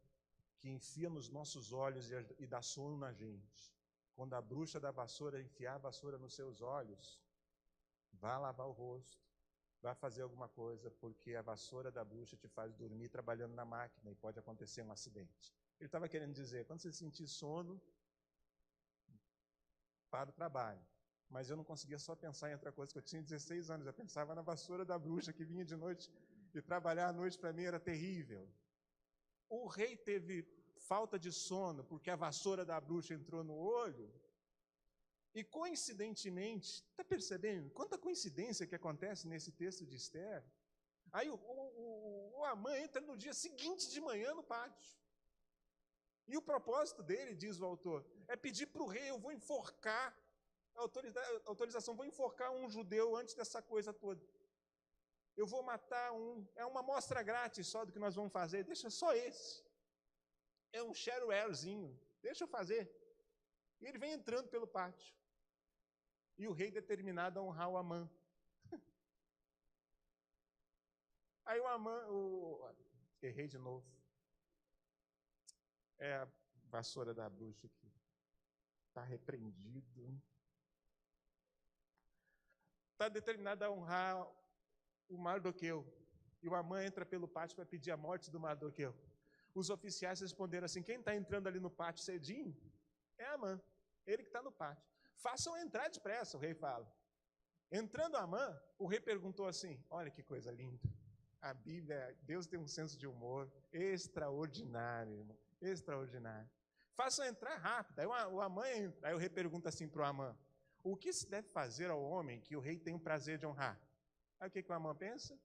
que enfia nos nossos olhos e dá sono na gente. Quando a bruxa da vassoura enfiar a vassoura nos seus olhos, vá lavar o rosto, vá fazer alguma coisa, porque a vassoura da bruxa te faz dormir trabalhando na máquina e pode acontecer um acidente. Ele estava querendo dizer, quando você sentir sono, para o trabalho. Mas eu não conseguia só pensar em outra coisa, porque eu tinha 16 anos, eu pensava na vassoura da bruxa que vinha de noite, e trabalhar à noite para mim era terrível. O rei teve falta de sono porque a vassoura da bruxa entrou no olho, e coincidentemente, está percebendo quanta coincidência que acontece nesse texto de Esther? Aí o Amã entra no dia seguinte de manhã no pátio. E o propósito dele, diz o autor, é pedir para o rei: eu vou enforcar, autorização, vou enforcar um judeu antes dessa coisa toda. Eu vou matar um, é uma amostra grátis só do que nós vamos fazer, deixa só esse. É um sharewarezinho, deixa eu fazer. E ele vem entrando pelo pátio. E o rei determinado a honrar o Amã. Aí o Amã, errei de novo. É a vassoura da bruxa aqui. Está repreendido. Está determinado a honrar o Mardoqueu. E o Amã entra pelo pátio para pedir a morte do Mardoqueu. Os oficiais responderam assim: quem está entrando ali no pátio cedinho é Amã, ele que está no pátio. Façam entrar depressa, o rei fala. Entrando Amã, o rei perguntou assim: olha que coisa linda. A Bíblia, Deus tem um senso de humor extraordinário, irmão, extraordinário. Façam entrar rápido. Aí o Amã entra. Aí o rei pergunta assim para o Amã: o que se deve fazer ao homem que o rei tem o prazer de honrar? Aí o que o Amã pensa?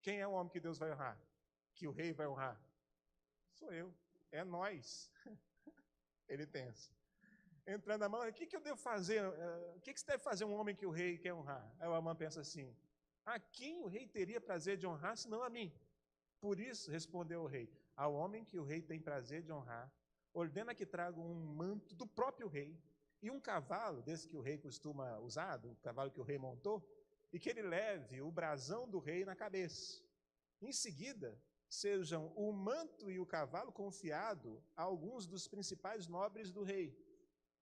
Quem é o homem que Deus vai honrar? Que o rei vai honrar? Sou eu, é nós. Ele pensa. Entrando Amã, o que eu devo fazer? O que se deve fazer um homem que o rei quer honrar? Aí o Amã pensa assim: a quem o rei teria prazer de honrar, senão a mim? Por isso, respondeu o rei: ao homem que o rei tem prazer de honrar, ordena que tragam um manto do próprio rei e um cavalo, desse que o rei costuma usar, do cavalo que o rei montou, e que ele leve o brasão do rei na cabeça. Em seguida, sejam o manto e o cavalo confiado a alguns dos principais nobres do rei,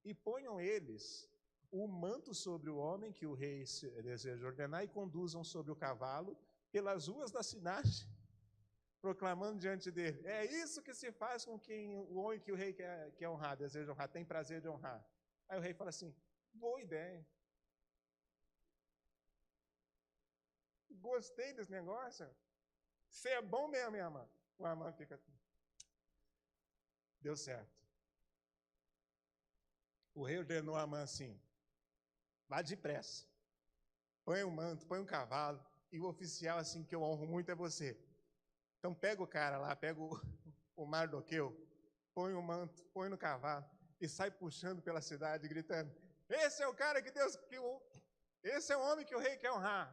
e ponham eles o manto sobre o homem que o rei deseja ordenar e conduzam sobre o cavalo pelas ruas da cidade, proclamando diante dele: é isso que se faz com quem o homem que o rei quer honrar, deseja honrar, tem prazer de honrar. Aí o rei fala assim: boa ideia. Gostei desse negócio. Você é bom mesmo, minha irmã. O Amã fica assim. Deu certo. O rei ordenou a Amã assim: vá depressa, põe um manto, põe um cavalo, e o oficial assim que eu honro muito é você. Então pega o cara lá, pega o Mardoqueu, põe o manto, põe no cavalo e sai puxando pela cidade, gritando: esse é o cara esse é o homem que o rei quer honrar.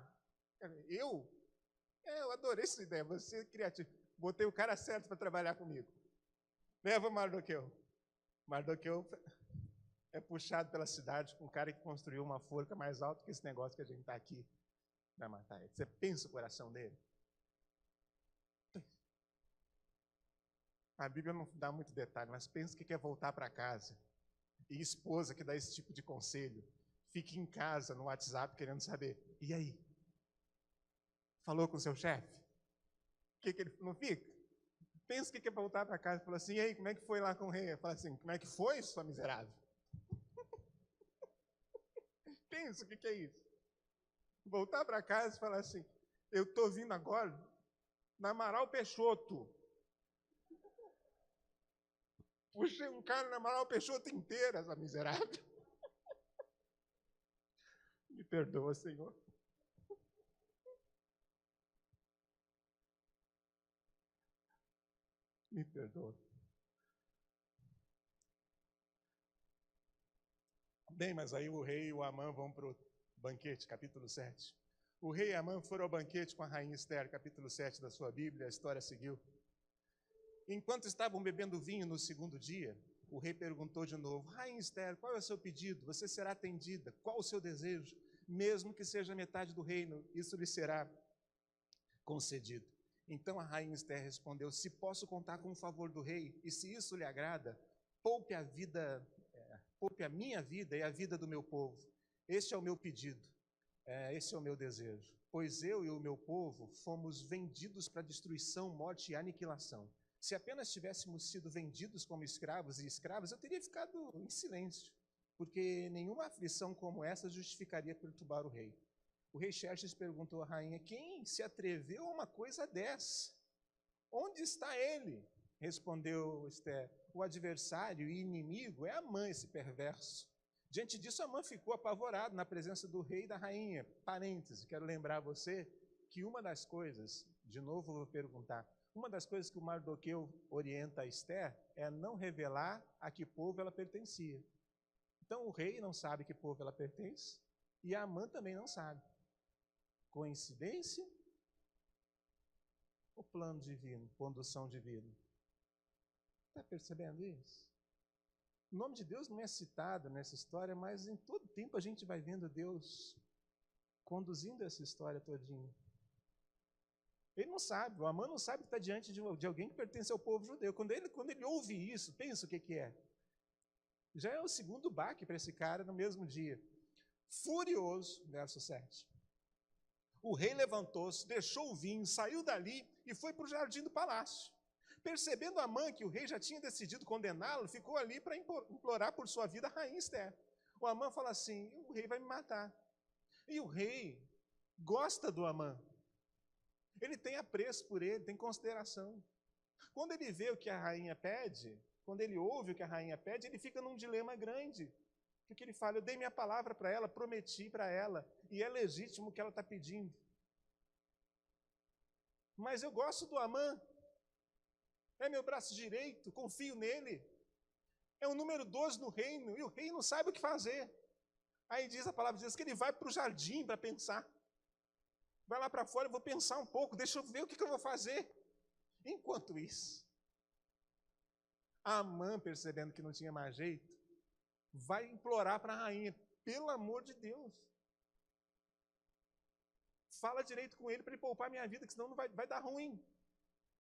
Eu adorei essa ideia, você é criativo. Botei o cara certo para trabalhar comigo. Leva o Mardoqueu. Mardoqueu é puxado pela cidade com um cara que construiu uma forca mais alta que esse negócio que a gente está aqui para matar ele. Você pensa o coração dele? A Bíblia não dá muito detalhe, mas pensa que quer voltar para casa. E esposa que dá esse tipo de conselho, fica em casa no WhatsApp querendo saber: e aí? Falou com o seu chefe? O que ele não fica? Pensa que quer voltar para casa e fala assim: e aí, como é que foi lá com o rei? Fala assim: como é que foi, sua miserável? Pensa o que é isso? Voltar para casa e falar assim: eu estou vindo agora na Amaral Peixoto. Puxei um cara na maior peixota inteira, essa miserável. Me perdoa, Senhor. Me perdoa. Bem, mas aí o rei e o Amã vão para o banquete, capítulo 7. O rei e Amã foram ao banquete com a rainha Esther, capítulo 7 da sua Bíblia, a história seguiu. Enquanto estavam bebendo vinho no segundo dia, o rei perguntou de novo: Rainha Esther, qual é o seu pedido? Você será atendida. Qual o seu desejo? Mesmo que seja metade do reino, isso lhe será concedido. Então a rainha Esther respondeu: se posso contar com o favor do rei, e se isso lhe agrada, poupe a minha vida e a vida do meu povo. Este é o meu pedido, esse é o meu desejo. Pois eu e o meu povo fomos vendidos para destruição, morte e aniquilação. Se apenas tivéssemos sido vendidos como escravos e escravas, eu teria ficado em silêncio, porque nenhuma aflição como essa justificaria perturbar o rei. O rei Xerxes perguntou à rainha: quem se atreveu a uma coisa dessa? Onde está ele? Respondeu Esther: o adversário e inimigo é Amã, esse perverso. Diante disso, Amã ficou apavorado na presença do rei e da rainha. Parêntese, quero lembrar você que uma das coisas, de novo vou perguntar, uma das coisas que o Mardoqueu orienta a Esther é não revelar a que povo ela pertencia. Então o rei não sabe que povo ela pertence e a Amã também não sabe. Coincidência ou plano divino, condução divina? Está percebendo isso? O nome de Deus não é citado nessa história, mas em todo tempo a gente vai vendo Deus conduzindo essa história todinha. Ele não sabe, o Amã não sabe que está diante de alguém que pertence ao povo judeu. Quando ele ouve isso, pensa o que é. Já é o segundo baque para esse cara no mesmo dia. Furioso, verso 7. O rei levantou-se, deixou o vinho, saiu dali e foi para o jardim do palácio. Percebendo Amã que o rei já tinha decidido condená-lo, ficou ali para implorar por sua vida a rainha Esther. O Amã fala assim: o rei vai me matar. E o rei gosta do Amã. Ele tem apreço por ele, tem consideração. Quando ele vê o que a rainha pede, quando ele ouve o que a rainha pede, ele fica num dilema grande. Porque ele fala: eu dei minha palavra para ela, prometi para ela, e é legítimo o que ela está pedindo. Mas eu gosto do Amã, é meu braço direito, confio nele. É o número 12 no reino, e o rei não sabe o que fazer. Aí diz a palavra de Deus que ele vai para o jardim para pensar. Vai lá para fora, eu vou pensar um pouco, deixa eu ver o que eu vou fazer. Enquanto isso, Amã, percebendo que não tinha mais jeito, vai implorar para a rainha: pelo amor de Deus, fala direito com ele para ele poupar minha vida, que senão não vai dar ruim.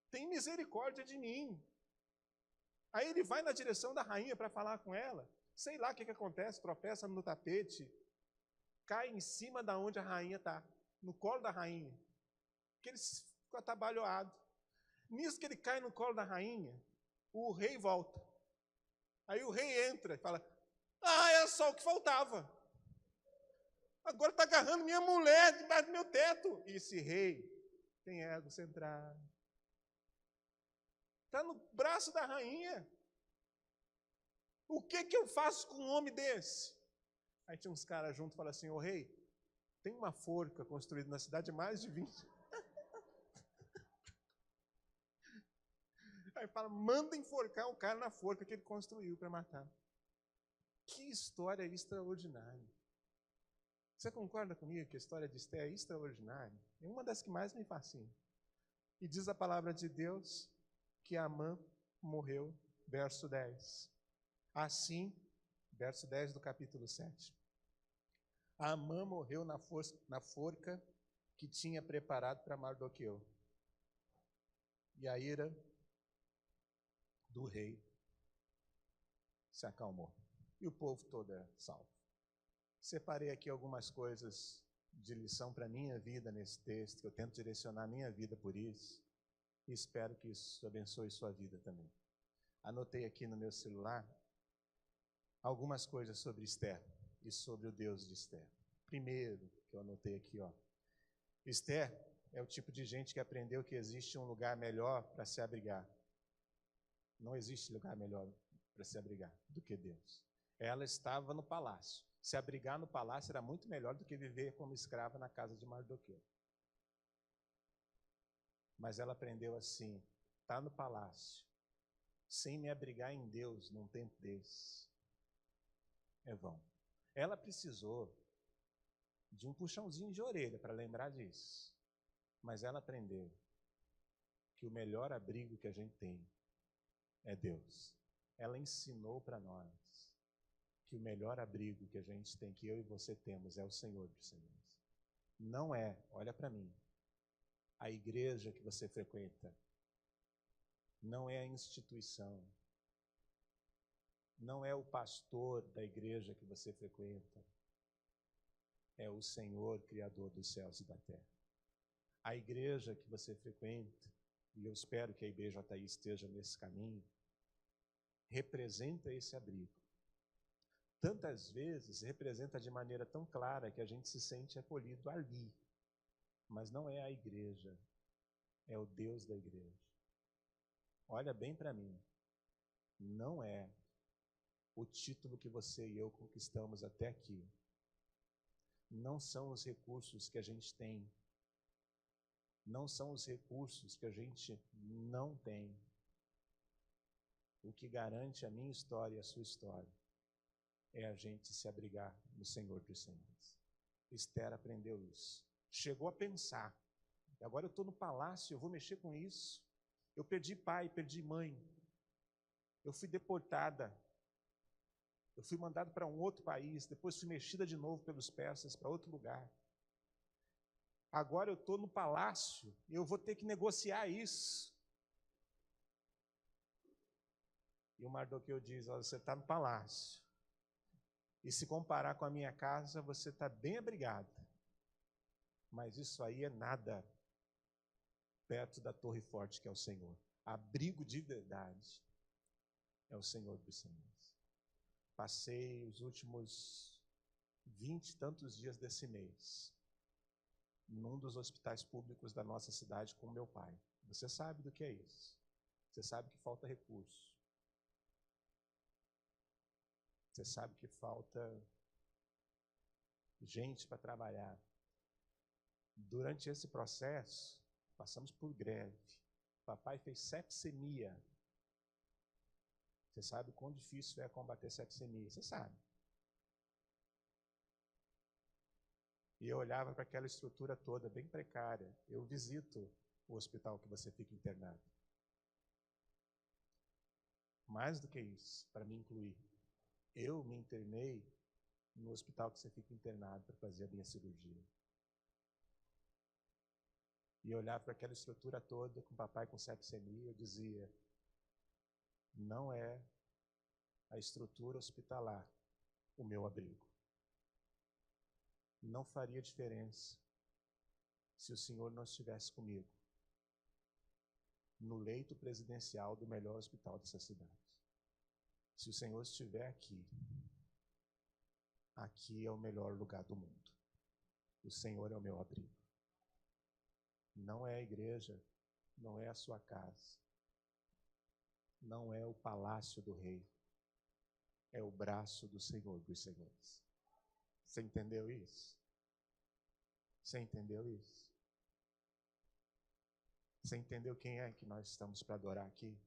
Tem misericórdia de mim. Aí ele vai na direção da rainha para falar com ela. Sei lá o que acontece, tropeça no tapete, cai em cima da onde a rainha está, no colo da rainha. Porque ele ficou atabalhoado. Nisso que ele cai no colo da rainha, o rei volta. Aí o rei entra e fala: é só o que faltava. Agora está agarrando minha mulher debaixo do meu teto. E esse rei tem ego centrado. Está no braço da rainha. O que eu faço com um homem desse? Aí tinha uns caras juntos e falaram assim: ô rei, tem uma forca construída na cidade de mais de 20. Aí fala: manda enforcar o cara na forca que ele construiu para matar. Que história extraordinária. Você concorda comigo que a história de Esther é extraordinária? É uma das que mais me fascina. E diz a palavra de Deus que Amã morreu, verso 10. Assim, verso 10 do capítulo 7. Amã morreu na forca que tinha preparado para Mardoqueu. E a ira do rei se acalmou. E o povo todo é salvo. Separei aqui algumas coisas de lição para a minha vida nesse texto, que eu tento direcionar a minha vida por isso. E espero que isso abençoe sua vida também. Anotei aqui no meu celular algumas coisas sobre Esther e sobre o Deus de Esther. Primeiro, que eu anotei aqui, Esther é o tipo de gente que aprendeu que existe um lugar melhor para se abrigar. Não existe lugar melhor para se abrigar do que Deus. Ela estava no palácio. Se abrigar no palácio era muito melhor do que viver como escrava na casa de Mardoqueu. Mas ela aprendeu assim: está no palácio, sem me abrigar em Deus num tempo desse, é vão. Ela precisou de um puxãozinho de orelha para lembrar disso. Mas ela aprendeu que o melhor abrigo que a gente tem é Deus. Ela ensinou para nós que o melhor abrigo que a gente tem, que eu e você temos, é o Senhor dos Senhores. Não é, olha para mim, a igreja que você frequenta, não é a instituição, não é o pastor da igreja que você frequenta, é o Senhor, Criador dos céus e da terra. A igreja que você frequenta, e eu espero que a IBJI esteja nesse caminho, representa esse abrigo. Tantas vezes representa de maneira tão clara que a gente se sente acolhido ali. Mas não é a igreja, é o Deus da igreja. Olha bem para mim, não é o título que você e eu conquistamos até aqui. Não são os recursos que a gente tem. Não são os recursos que a gente não tem. O que garante a minha história e a sua história é a gente se abrigar no Senhor dos Senhores. Esther aprendeu isso. Chegou a pensar: agora eu estou no palácio, eu vou mexer com isso. Eu perdi pai, perdi mãe. Eu fui deportada. Eu fui mandado para um outro país, depois fui mexida de novo pelos persas para outro lugar. Agora eu estou no palácio e eu vou ter que negociar isso. E o Mardoqueu diz: olha, você está no palácio. E se comparar com a minha casa, você está bem abrigado. Mas isso aí é nada perto da torre forte que é o Senhor. Abrigo de verdade é o Senhor dos Senhores. Passei os últimos 20 e tantos dias desse mês num dos hospitais públicos da nossa cidade com meu pai. Você sabe do que é isso. Você sabe que falta recurso. Você sabe que falta gente para trabalhar. Durante esse processo, passamos por greve. Papai fez sepsemia. Você sabe o quão difícil é combater sepsemia. Você sabe. E eu olhava para aquela estrutura toda, bem precária. Eu visito o hospital que você fica internado. Mais do que isso, para me incluir, eu me internei no hospital que você fica internado para fazer a minha cirurgia. E eu olhava para aquela estrutura toda, com o papai com sepsemia, eu dizia: não é a estrutura hospitalar o meu abrigo. Não faria diferença se o Senhor não estivesse comigo no leito presidencial do melhor hospital dessa cidade. Se o Senhor estiver aqui, aqui é o melhor lugar do mundo. O Senhor é o meu abrigo. Não é a igreja, não é a sua casa, não é o palácio do rei, é o braço do Senhor dos Senhores. Você entendeu isso? Você entendeu isso? Você entendeu quem é que nós estamos para adorar aqui?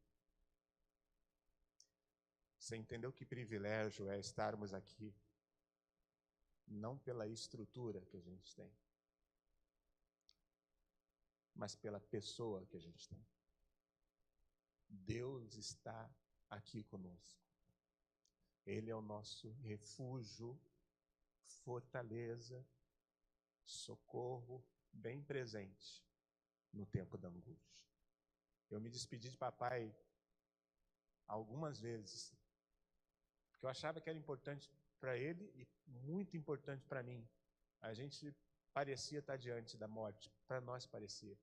Você entendeu que privilégio é estarmos aqui? Não pela estrutura que a gente tem, mas pela pessoa que a gente tem. Deus está aqui conosco. Ele é o nosso refúgio, fortaleza, socorro, bem presente no tempo da angústia. Eu me despedi de papai algumas vezes, porque eu achava que era importante para ele e muito importante para mim. A gente parecia estar diante da morte, para nós parecia.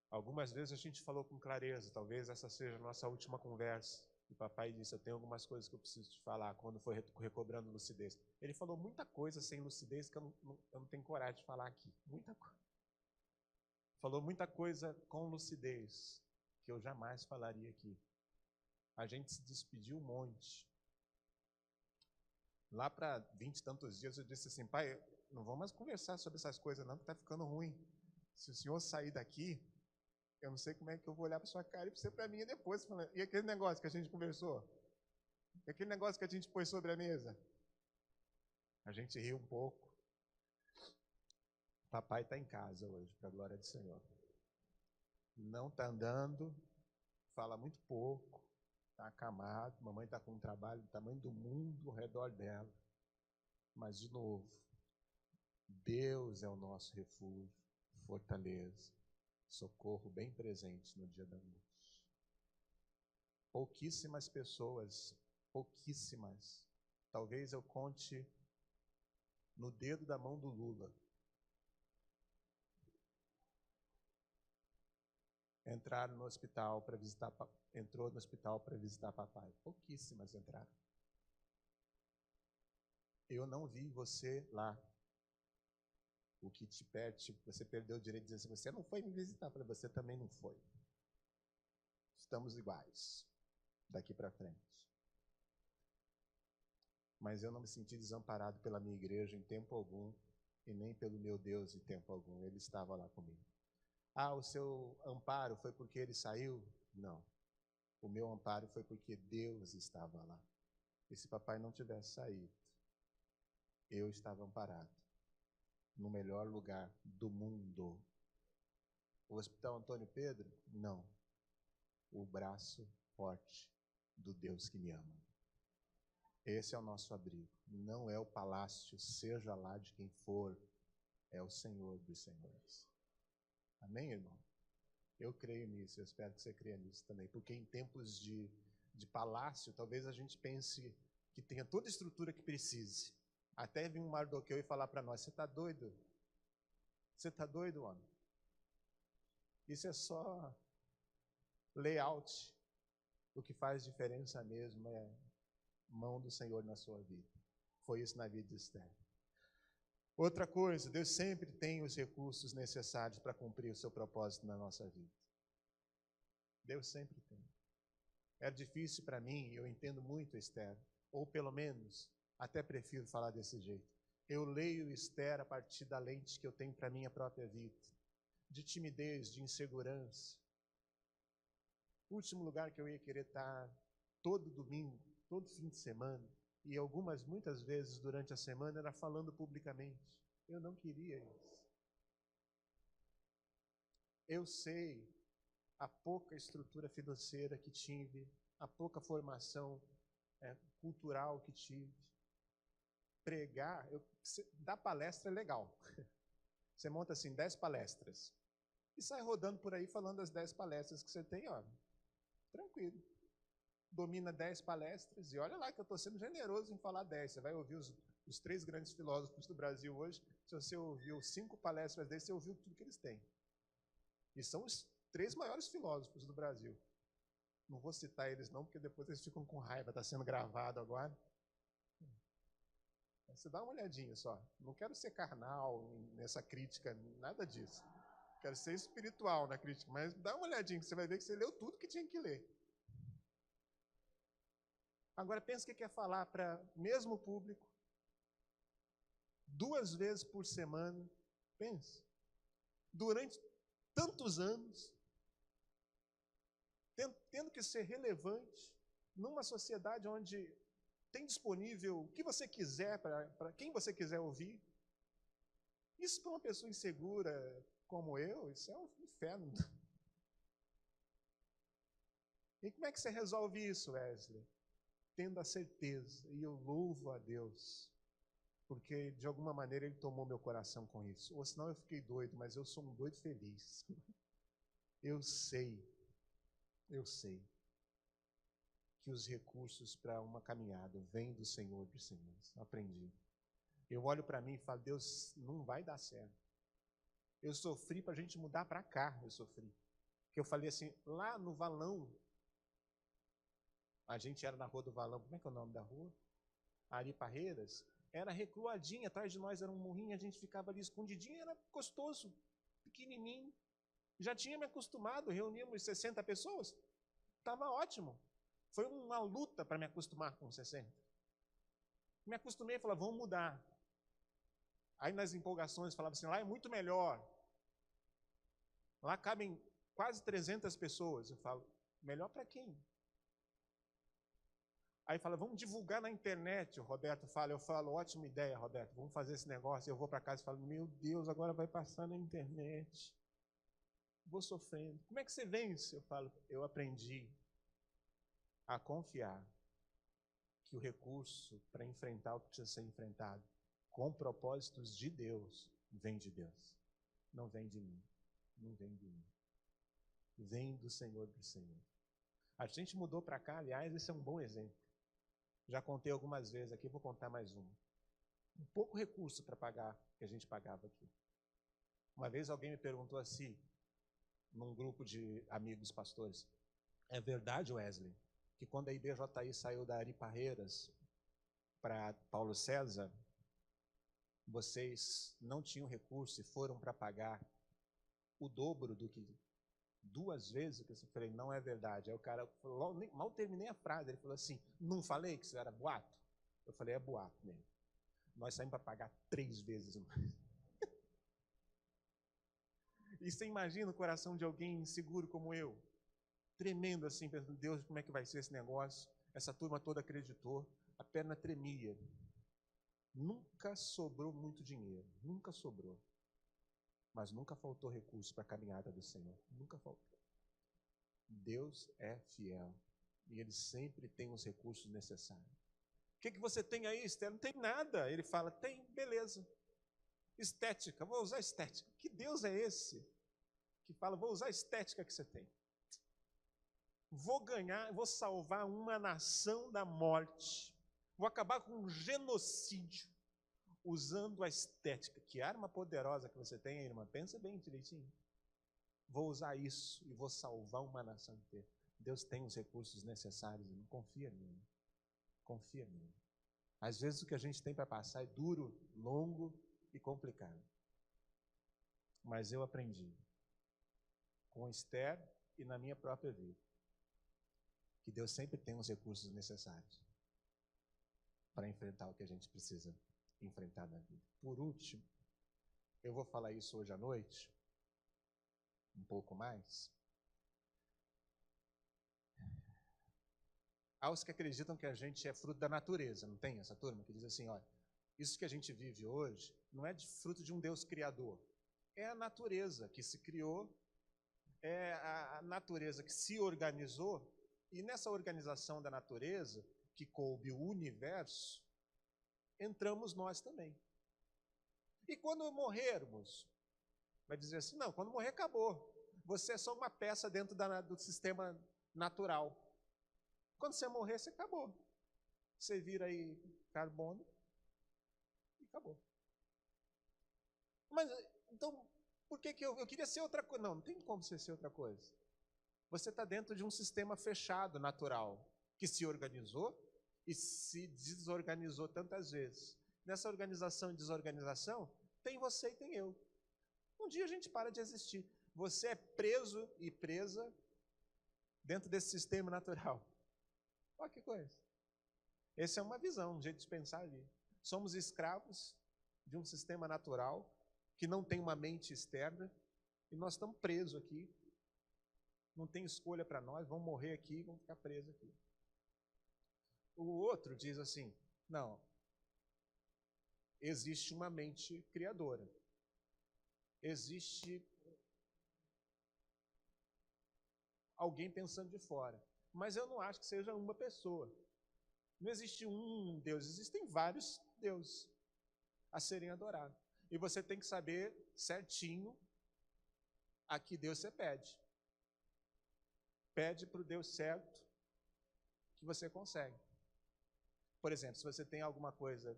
Algumas vezes a gente falou com clareza, talvez essa seja a nossa última conversa. E papai disse: eu tenho algumas coisas que eu preciso te falar, quando foi recobrando lucidez. Ele falou muita coisa sem lucidez que eu não tenho coragem de falar aqui. Muita coisa. Falou muita coisa com lucidez que eu jamais falaria aqui. A gente se despediu um monte. Lá para 20 e tantos dias eu disse assim, pai, não vamos mais conversar sobre essas coisas não, que está ficando ruim. Se o senhor sair daqui, eu não sei como é que eu vou olhar para sua cara e você para mim depois. Falando, e aquele negócio que a gente conversou? E aquele negócio que a gente pôs sobre a mesa? A gente riu um pouco. Papai está em casa hoje, para a glória do Senhor. Não está andando, fala muito pouco, está acamado, mamãe está com um trabalho do tamanho do mundo ao redor dela. Mas, de novo, Deus é o nosso refúgio, fortaleza, socorro bem presente no dia da angústia. Pouquíssimas pessoas, pouquíssimas, talvez eu conte no dedo da mão do Lula, entrou no hospital para visitar papai. Pouquíssimas entraram. Eu não vi você lá. O que te perde, você perdeu o direito de dizer assim, você não foi me visitar, para você também não foi. Estamos iguais daqui para frente. Mas eu não me senti desamparado pela minha igreja em tempo algum e nem pelo meu Deus em tempo algum. Ele estava lá comigo. Ah, o seu amparo foi porque ele saiu? Não. O meu amparo foi porque Deus estava lá. E se papai não tivesse saído, eu estava amparado no melhor lugar do mundo. O Hospital Antônio Pedro? Não. O braço forte do Deus que me ama. Esse é o nosso abrigo. Não é o palácio, seja lá de quem for, é o Senhor dos Senhores. Amém, irmão? Eu creio nisso, eu espero que você creia nisso também, porque em tempos de palácio, talvez a gente pense que tenha toda a estrutura que precise. Até vir um Mardoqueu e falar para nós, você está doido? Você está doido, homem? Isso é só layout. O que faz diferença mesmo é mão do Senhor na sua vida. Foi isso na vida de Esther. Outra coisa, Deus sempre tem os recursos necessários para cumprir o seu propósito na nossa vida. Deus sempre tem. É difícil para mim, eu entendo muito Esther, ou pelo menos, até prefiro falar desse jeito. Eu leio Esther a partir da lente que eu tenho para a minha própria vida, de timidez, de insegurança. O último lugar que eu ia querer estar todo domingo, todo fim de semana, e muitas vezes durante a semana, era falando publicamente. Eu não queria isso. Eu sei a pouca estrutura financeira que tive, a pouca formação cultural que tive. Pregar, dar palestra é legal. Você monta assim 10 palestras e sai rodando por aí falando as 10 palestras que você tem, ó, tranquilo. Domina 10 palestras e olha lá que eu estou sendo generoso em falar 10. Você vai ouvir os 3 grandes filósofos do Brasil hoje. Se você ouviu 5 palestras deles, você ouviu tudo que eles têm. E são os 3 maiores filósofos do Brasil. Não vou citar eles não, porque depois eles ficam com raiva, está sendo gravado agora. Você dá uma olhadinha só. Não quero ser carnal nessa crítica, nada disso. Quero ser espiritual na crítica, mas dá uma olhadinha que você vai ver que você leu tudo que tinha que ler. Agora pensa que quer falar para o mesmo público, 2 vezes por semana, pensa, durante tantos anos, tendo que ser relevante, numa sociedade onde tem disponível o que você quiser, para quem você quiser ouvir. Isso para uma pessoa insegura como eu, isso é um inferno. E como é que você resolve isso, Wesley? Tendo a certeza, e eu louvo a Deus, porque de alguma maneira Ele tomou meu coração com isso. Ou senão eu fiquei doido, mas eu sou um doido feliz. Eu sei que os recursos para uma caminhada vêm do Senhor dos Senhores. Aprendi. Eu olho para mim e falo, Deus, não vai dar certo. Eu sofri para a gente mudar para cá, eu sofri. Porque eu falei assim, lá no Valão, a gente era na Rua do Valão, como é que é o nome da rua? Ari Parreiras, era recuadinha, atrás de nós era um morrinho, a gente ficava ali escondidinho, era gostoso, pequenininho. Já tinha me acostumado, reuníamos 60 pessoas, estava ótimo. Foi uma luta para me acostumar com 60. Me acostumei e falei, vamos mudar. Aí nas empolgações falava assim, lá é muito melhor. Lá cabem quase 300 pessoas. Eu falo, melhor para quem? Aí fala, vamos divulgar na internet. O Roberto fala, eu falo, ótima ideia, Roberto, vamos fazer esse negócio. Eu vou para casa e falo, meu Deus, agora vai passar na internet. Vou sofrendo. Como é que você vence? Eu falo, eu aprendi a confiar que o recurso para enfrentar o que precisa ser enfrentado com propósitos de Deus, vem de Deus. Não vem de mim. Não vem de mim. Vem do Senhor do Senhor. A gente mudou para cá, aliás, esse é um bom exemplo. Já contei algumas vezes aqui, vou contar mais uma. Um pouco recurso para pagar que a gente pagava aqui. Uma vez alguém me perguntou assim, num grupo de amigos pastores, é verdade, Wesley, que quando a IBJI saiu da Ari Parreiras para Paulo César, vocês não tinham recurso e foram para pagar o dobro do que 2 vezes o que eu falei, não é verdade. Aí o cara falou, mal terminei a frase, ele falou assim, não falei que isso era boato? Eu falei, é boato mesmo. Nós saímos para pagar 3 vezes mais. E você imagina o coração de alguém inseguro como eu, tremendo assim, pensando, Deus, como é que vai ser esse negócio? Essa turma toda acreditou, a perna tremia. Nunca sobrou muito dinheiro, nunca sobrou. Mas nunca faltou recurso para a caminhada do Senhor. Nunca faltou. Deus é fiel. E Ele sempre tem os recursos necessários. O que você tem aí, Esther? Não tem nada. Ele fala, tem, beleza. Estética, vou usar estética. Que Deus é esse? Que fala, vou usar a estética que você tem. Vou ganhar, vou salvar uma nação da morte. Vou acabar com um genocídio. Usando a estética. Que arma poderosa que você tem, irmã. Pensa bem direitinho. Vou usar isso e vou salvar uma nação inteira. Deus tem os recursos necessários, irmão. Confia nele. Confia nele. Às vezes o que a gente tem para passar é duro, longo e complicado. Mas eu aprendi com Esther e na minha própria vida que Deus sempre tem os recursos necessários para enfrentar o que a gente precisa enfrentar na vida. Por último, eu vou falar isso hoje à noite, um pouco mais. Há os que acreditam que a gente é fruto da natureza, não tem essa turma que diz assim, olha, isso que a gente vive hoje não é fruto de um Deus criador, é a natureza que se criou, é a natureza que se organizou, e nessa organização da natureza, que coube o universo, entramos nós também. E quando morrermos, vai dizer assim, não, quando morrer acabou. Você é só uma peça dentro do sistema natural. Quando você morrer, você acabou. Você vira aí carbono e acabou. Mas, então, por que eu queria ser outra coisa? Não, não tem como você ser outra coisa. Você está dentro de um sistema fechado, natural, que se organizou e se desorganizou tantas vezes. Nessa organização e desorganização, tem você e tem eu. Um dia a gente para de existir. Você é preso e presa dentro desse sistema natural. Olha que coisa. Essa é uma visão, um jeito de pensar ali. Somos escravos de um sistema natural que não tem uma mente externa e nós estamos presos aqui. Não tem escolha para nós, vamos morrer aqui e vamos ficar presos aqui. O outro diz assim, não, existe uma mente criadora. Existe alguém pensando de fora. Mas eu não acho que seja uma pessoa. Não existe um Deus, existem vários deuses a serem adorados. E você tem que saber certinho a que Deus você pede. Pede para o Deus certo que você consegue. Por exemplo, se você tem alguma coisa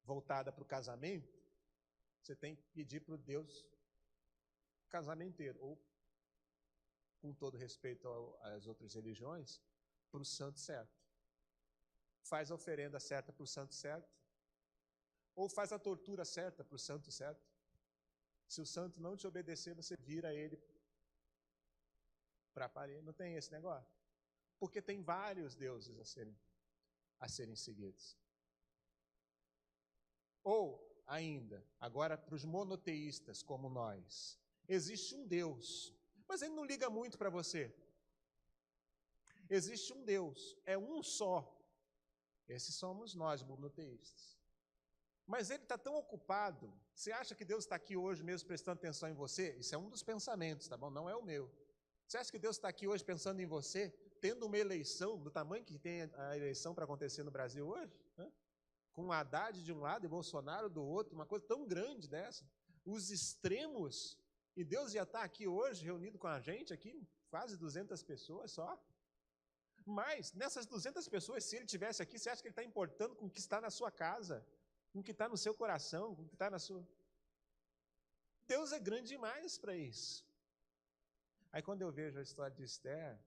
voltada para o casamento, você tem que pedir para o Deus casamenteiro, ou, com todo respeito às outras religiões, para o santo certo. Faz a oferenda certa para o santo certo, ou faz a tortura certa para o santo certo. Se o santo não te obedecer, você vira ele para a parede. Não tem esse negócio? porque tem vários deuses a serem seguidos. Ou, ainda, agora para os monoteístas como nós, existe um Deus, mas ele não liga muito para você. Existe um Deus, é um só. Esses somos nós, monoteístas. Mas ele está tão ocupado, você acha que Deus está aqui hoje mesmo prestando atenção em você? Isso é um dos pensamentos, tá bom? Não é o meu. Você acha que Deus está aqui hoje pensando em você, tendo uma eleição do tamanho que tem a eleição para acontecer no Brasil hoje? Com Haddad de um lado e Bolsonaro do outro, uma coisa tão grande dessa. Os extremos, e Deus ia estar aqui hoje, reunido com a gente aqui, quase 200 pessoas só. Mas, nessas 200 pessoas, se ele estivesse aqui, você acha que ele está importando com o que está na sua casa? Com o que está no seu coração? Com o que está na sua... Deus é grande demais para isso. Aí, quando eu vejo a história de Esther,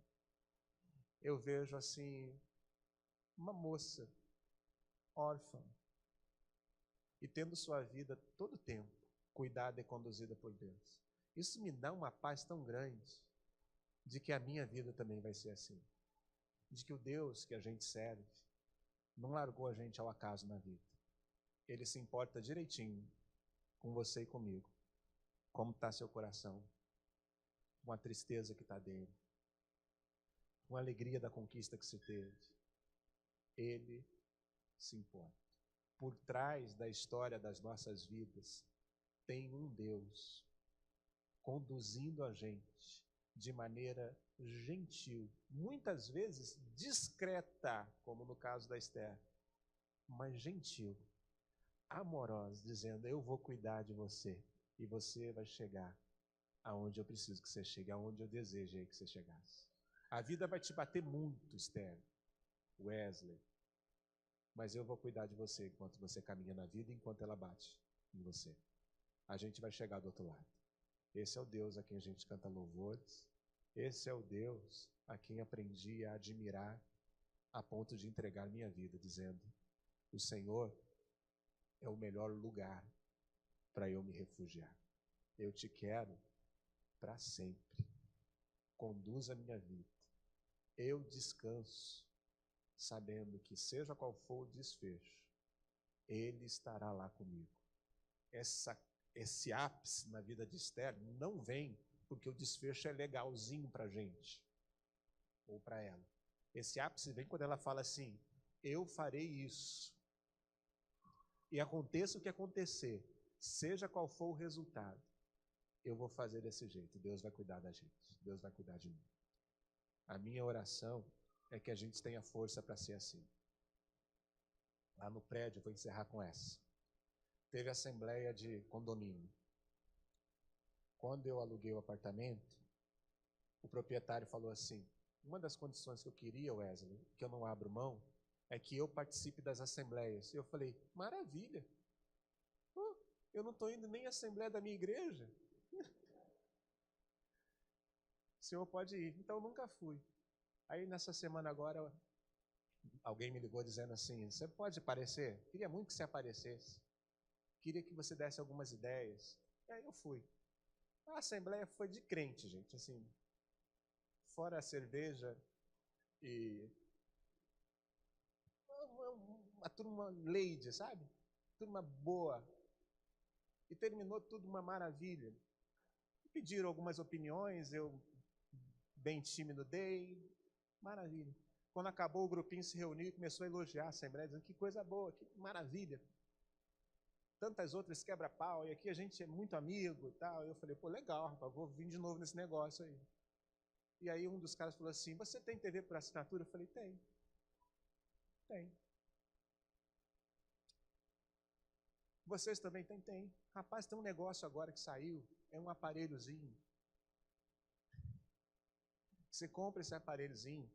eu vejo, assim, uma moça órfã e tendo sua vida todo o tempo cuidada e conduzida por Deus. Isso me dá uma paz tão grande de que a minha vida também vai ser assim. De que o Deus que a gente serve não largou a gente ao acaso na vida. Ele se importa direitinho com você e comigo. Como está seu coração, com a tristeza que está dele, com a alegria da conquista que se teve. Ele se importa. Por trás da história das nossas vidas, tem um Deus conduzindo a gente de maneira gentil, muitas vezes discreta, como no caso da Esther, mas gentil, amorosa, dizendo: eu vou cuidar de você e você vai chegar aonde eu preciso que você chegue, aonde eu desejei que você chegasse. A vida vai te bater muito, Esther, Wesley, mas eu vou cuidar de você enquanto você caminha na vida, enquanto ela bate em você. A gente vai chegar do outro lado. Esse é o Deus a quem a gente canta louvores. Esse é o Deus a quem aprendi a admirar a ponto de entregar minha vida, dizendo: o Senhor é o melhor lugar para eu me refugiar. Eu te quero para sempre. Conduza a minha vida. Eu descanso, sabendo que seja qual for o desfecho, Ele estará lá comigo. Esse ápice na vida de Esther não vem porque o desfecho é legalzinho para a gente, ou para ela. Esse ápice vem quando ela fala assim: eu farei isso, e aconteça o que acontecer, seja qual for o resultado, eu vou fazer desse jeito. Deus vai cuidar da gente, Deus vai cuidar de mim. A minha oração é que a gente tenha força para ser assim. Lá no prédio, vou encerrar com essa. Teve assembleia de condomínio. Quando eu aluguei o apartamento, o proprietário falou assim: uma das condições que eu queria, Wesley, que eu não abro mão, é que eu participe das assembleias. E eu falei: maravilha. Eu não estou indo nem à assembleia da minha igreja. O senhor pode ir. Então, eu nunca fui. Aí, nessa semana agora, alguém me ligou dizendo assim: você pode aparecer? Queria muito que você aparecesse. Queria que você desse algumas ideias. E aí eu fui. A assembleia foi de crente, gente, assim, fora a cerveja e uma turma lady, sabe? Turma boa. E terminou tudo uma maravilha. Pediram algumas opiniões, eu, bem tímido, dei. Maravilha. Quando acabou, o grupinho se reuniu e começou a elogiar a assembleia, dizendo: que coisa boa, que maravilha. Tantas outras quebra-pau, e aqui a gente é muito amigo e tal. Eu falei: pô, legal, rapaz, vou vir de novo nesse negócio aí. E aí um dos caras falou assim: você tem TV por assinatura? Eu falei: tem. Tem. Vocês também têm? Tem. Rapaz, tem um negócio agora que saiu, é um aparelhozinho. Você compra esse aparelhozinho,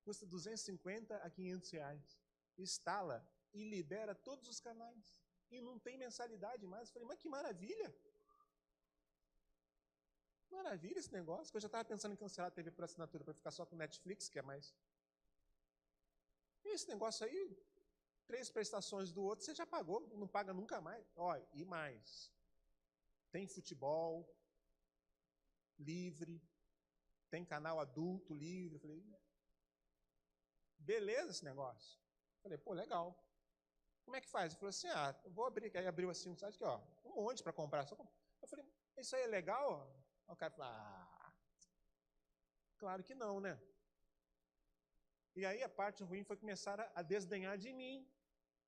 custa 250 a 500 reais. Instala e libera todos os canais. E não tem mensalidade mais. Eu falei: mas que maravilha! Maravilha esse negócio, que eu já estava pensando em cancelar a TV por assinatura para ficar só com Netflix, que é mais. E esse negócio aí, 3 prestações do outro, você já pagou, não paga nunca mais. Olha, e mais. Tem futebol livre, tem canal adulto, livre. Eu falei, beleza esse negócio. Eu falei, pô, legal. Como é que faz? Ele falou assim, eu vou abrir. Aí abriu assim um site aqui, ó, um monte para comprar. Eu falei, isso aí é legal? Aí o cara falou, claro que não, né? E aí a parte ruim foi começar a desdenhar de mim.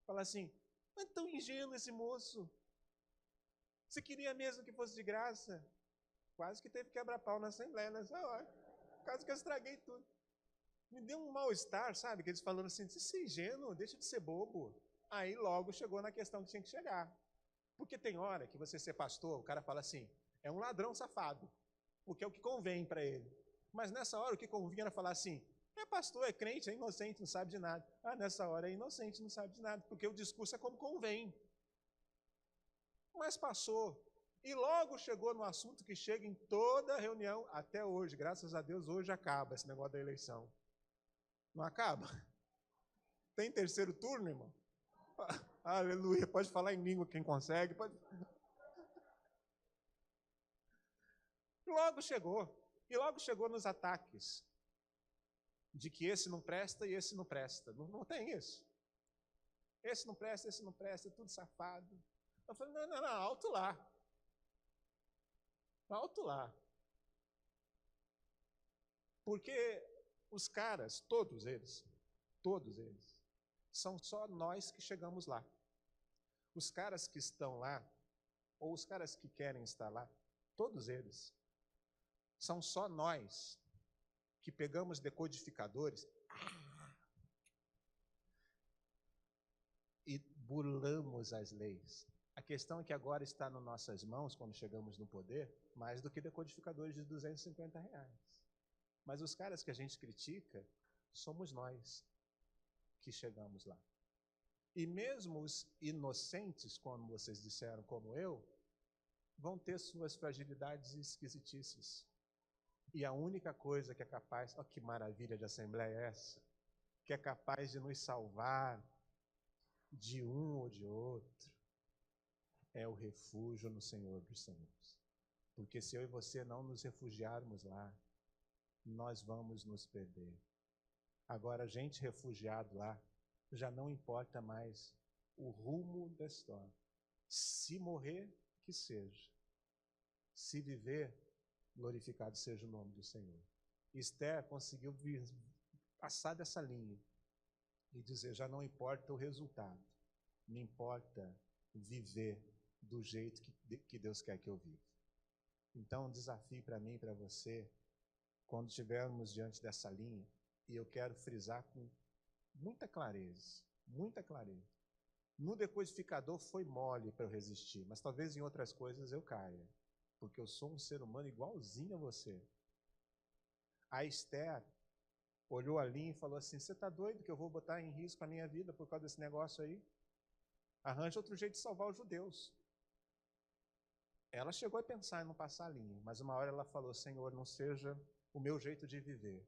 Falar assim, mas tão ingênuo esse moço. Você queria mesmo que fosse de graça? Quase que teve quebra-pau na Assembleia nessa hora. Quase que eu estraguei tudo. Me deu um mal-estar, sabe? Que eles falando assim, se ingênuo, deixa de ser bobo. Aí logo chegou na questão que tinha que chegar. Porque tem hora que você ser pastor, o cara fala assim, é um ladrão safado. Porque é o que convém para ele. Mas nessa hora o que convinha era falar assim, é pastor, é crente, é inocente, não sabe de nada. Nessa hora é inocente, não sabe de nada. Porque o discurso é como convém. Mas passou. E logo chegou no assunto que chega em toda reunião, até hoje. Graças a Deus, hoje acaba esse negócio da eleição. Não acaba? Tem terceiro turno, irmão? Aleluia. Pode falar em língua quem consegue. Pode... Logo chegou. E logo chegou nos ataques. De que esse não presta e esse não presta. Não tem isso. Esse não presta, é tudo safado. Eu falei, não, alto lá. Alto lá. Porque os caras, todos eles, são só nós que chegamos lá. Os caras que estão lá, ou os caras que querem estar lá, todos eles, são só nós que pegamos decodificadores e burlamos as leis. A questão é que agora está nas nossas mãos, quando chegamos no poder, mais do que decodificadores de R$250. Mas os caras que a gente critica, somos nós que chegamos lá. E mesmo os inocentes, como vocês disseram, como eu, vão ter suas fragilidades e esquisitices. E a única coisa que é capaz, olha que maravilha de assembleia é essa, que é capaz de nos salvar de um ou de outro, é o refúgio no Senhor dos Senhores. Porque se eu e você não nos refugiarmos lá, nós vamos nos perder. Agora, a gente refugiado lá, já não importa mais o rumo da história. Se morrer, que seja. Se viver, glorificado seja o nome do Senhor. Esther conseguiu passar dessa linha e dizer, já não importa o resultado, me importa viver do jeito que Deus quer que eu viva. Então, um desafio para mim e para você, quando estivermos diante dessa linha, e eu quero frisar com muita clareza, no decodificador foi mole para eu resistir, mas talvez em outras coisas eu caia, porque eu sou um ser humano igualzinho a você. A Esther olhou ali e falou assim, você está doido que eu vou botar em risco a minha vida por causa desse negócio aí? Arranja outro jeito de salvar os judeus. Ela chegou a pensar em não passar a linha, mas uma hora ela falou, Senhor, não seja o meu jeito de viver,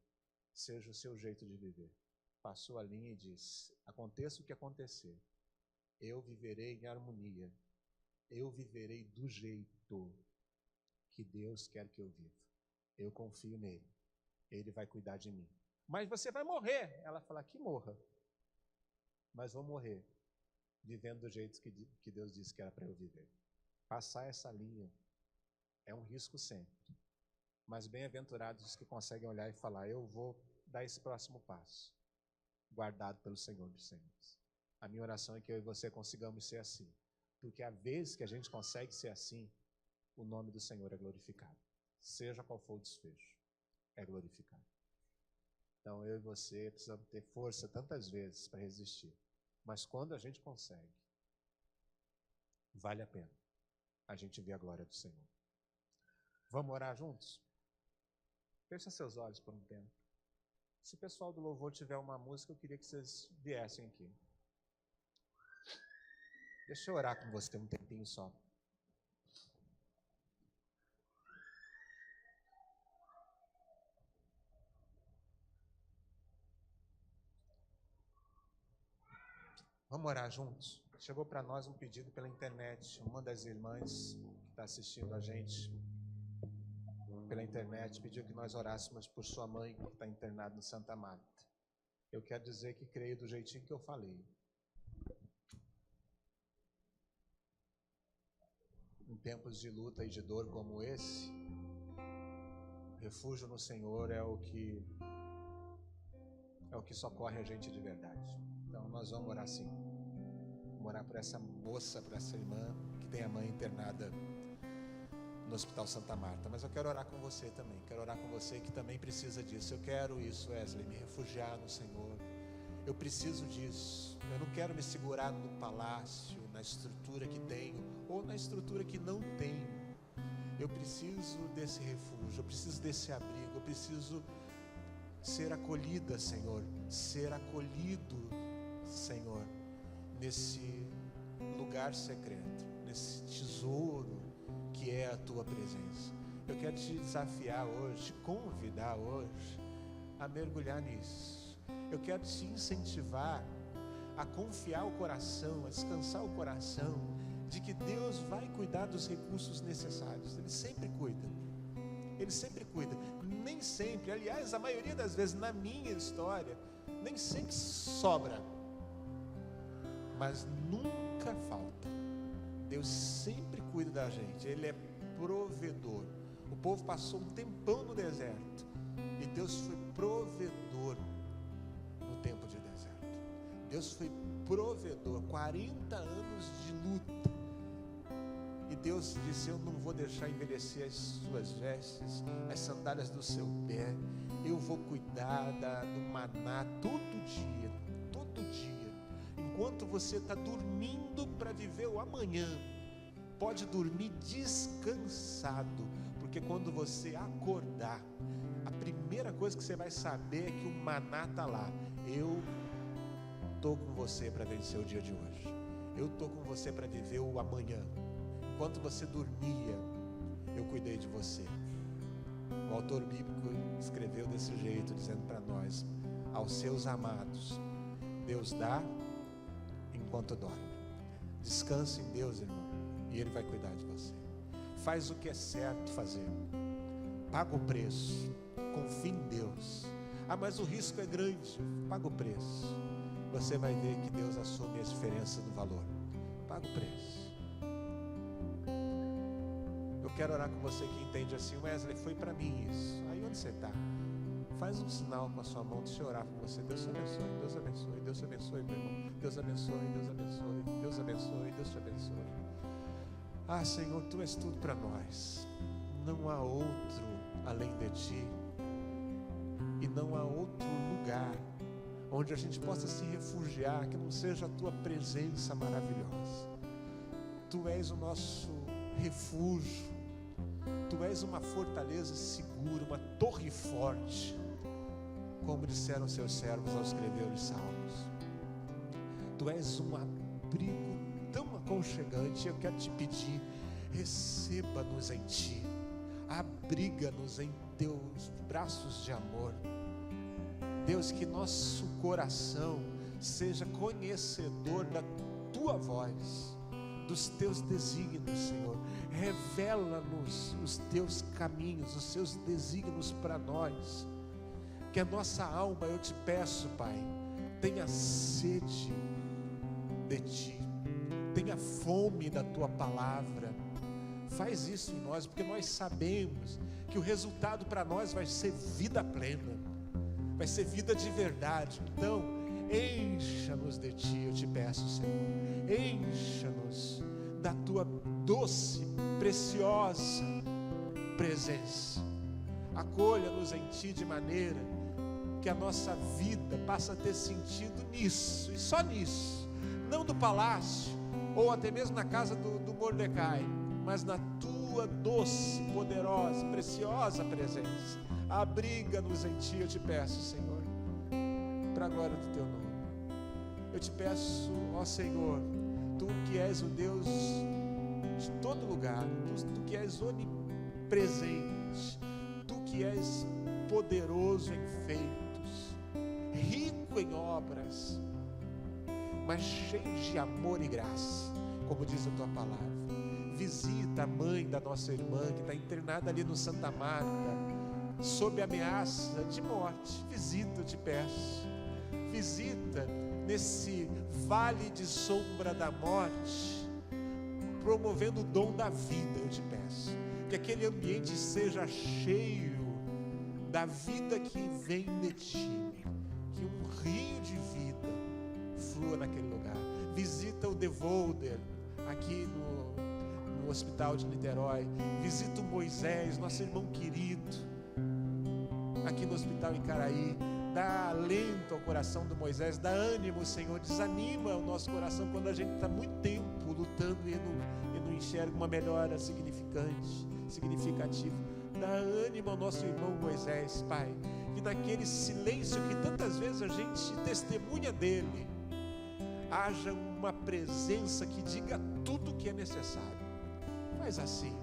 seja o seu jeito de viver. Passou a linha e disse, aconteça o que acontecer, eu viverei em harmonia, eu viverei do jeito que Deus quer que eu viva. Eu confio nele, ele vai cuidar de mim. Mas você vai morrer. Ela fala, que morra, mas vou morrer vivendo do jeito que Deus disse que era para eu viver. Passar essa linha é um risco sempre. Mas bem-aventurados os que conseguem olhar e falar, eu vou dar esse próximo passo, guardado pelo Senhor dos Senhores. A minha oração é que eu e você consigamos ser assim, porque a vez que a gente consegue ser assim, o nome do Senhor é glorificado. Seja qual for o desfecho, é glorificado. Então eu e você precisamos ter força tantas vezes para resistir, mas quando a gente consegue, vale a pena a gente ver a glória do Senhor. Vamos orar juntos? Fecha seus olhos por um tempo. Se o pessoal do louvor tiver uma música, eu queria que vocês viessem aqui. Deixa eu orar com você um tempinho só. Vamos orar juntos? Chegou para nós um pedido pela internet. Uma das irmãs que está assistindo a gente pela internet, pediu que nós orássemos por sua mãe, que está internada no Santa Marta. Eu quero dizer que creio do jeitinho que eu falei. Em tempos de luta e de dor como esse, refúgio no Senhor é o que socorre a gente de verdade. Então nós vamos orar sim. Vamos orar por essa moça, por essa irmã que tem a mãe internada no Hospital Santa Marta. Mas eu quero orar com você também. Quero orar com você que também precisa disso. Eu quero isso, Wesley, me refugiar no Senhor. Eu preciso disso. Eu não quero me segurar no palácio, na estrutura que tenho ou na estrutura que não tenho. Eu preciso desse refúgio, eu preciso desse abrigo, eu preciso ser acolhida, Senhor, ser acolhido, Senhor, nesse lugar secreto, nesse tesouro que é a Tua presença. Eu quero te desafiar hoje, te convidar hoje a mergulhar nisso. Eu quero te incentivar a confiar o coração, a descansar o coração, de que Deus vai cuidar dos recursos necessários. Ele sempre cuida. Ele sempre cuida. Nem sempre, aliás, a maioria das vezes na minha história, nem sempre sobra, mas nunca falta. Deus sempre cuida da gente. Ele é provedor. O povo passou um tempão no deserto e Deus foi provedor no tempo de deserto. Deus foi provedor. 40 anos de luta. E Deus disse: eu não vou deixar envelhecer as suas vestes, as sandálias do seu pé. Eu vou cuidar do maná todo dia, todo dia. Enquanto você está dormindo para viver o amanhã, pode dormir descansado, porque quando você acordar, a primeira coisa que você vai saber é que o maná está lá. Eu estou com você para vencer o dia de hoje. Eu estou com você para viver o amanhã. Enquanto você dormia, eu cuidei de você. O autor bíblico escreveu desse jeito, dizendo para nós: aos seus amados, Deus dá enquanto dorme. Descanse em Deus, irmão, e Ele vai cuidar de você. Faz o que é certo fazer. Paga o preço. Confie em Deus. Ah, mas o risco é grande. Paga o preço. Você vai ver que Deus assume a diferença do valor. Paga o preço. Eu quero orar com você que entende assim: Wesley, foi para mim isso. Aí onde você está? Faz um sinal com a sua mão, deixa eu orar com você. Deus te abençoe, Deus te abençoe, Deus te abençoe, meu irmão. Deus te abençoe, Deus te abençoe, Deus te abençoe, Deus te abençoe. Ah, Senhor, Tu és tudo para nós. Não há outro além de Ti. E não há outro lugar onde a gente possa se refugiar que não seja a Tua presença maravilhosa. Tu és o nosso refúgio. Tu és uma fortaleza segura, uma torre forte, como disseram seus servos ao escrever os salmos. Tu és um abrigo tão aconchegante. Eu quero te pedir: receba-nos em Ti, abriga-nos em Teus braços de amor. Deus, que nosso coração seja conhecedor da Tua voz, dos Teus desígnios, Senhor. Revela-nos os Teus caminhos, os Teus desígnios para nós. Que a nossa alma, eu te peço, Pai, tenha sede de Ti, tenha fome da Tua palavra. Faz isso em nós, porque nós sabemos que o resultado para nós vai ser vida plena, vai ser vida de verdade. Então, encha-nos de Ti, eu te peço, Senhor. Encha-nos da Tua doce, preciosa presença. Acolha-nos em Ti de maneira que a nossa vida passe a ter sentido nisso, e só nisso. Não do palácio, ou até mesmo na casa do Mordecai, mas na Tua doce, poderosa, preciosa presença. Abriga-nos em Ti, eu te peço, Senhor, para a glória do Teu nome. Eu te peço, ó Senhor, Tu que és o Deus de todo lugar, Tu que és onipresente, Tu que és poderoso em feitos, rico em obras, mas cheio de amor e graça, como diz a Tua palavra. visita a mãe da nossa irmã que está internada ali no Santa Marta, sob ameaça de morte. Visita, eu te peço. Visita nesse vale de sombra da morte, promovendo o dom da vida, eu te peço. Que aquele ambiente seja cheio da vida que vem de ti, que um rio de vida flua naquele lugar. Visita o Devolder aqui no hospital de Niterói. Visita o Moisés, nosso irmão querido, aqui no hospital em Caraí. Dá alento ao coração do Moisés, dá ânimo, Senhor, desanima o nosso coração quando a gente está muito tempo lutando e não enxerga uma melhora significativa. Dá ânimo ao nosso irmão Moisés, Pai, que naquele silêncio que tantas vezes a gente testemunha dele, haja uma presença que diga tudo o que é necessário. Faz assim.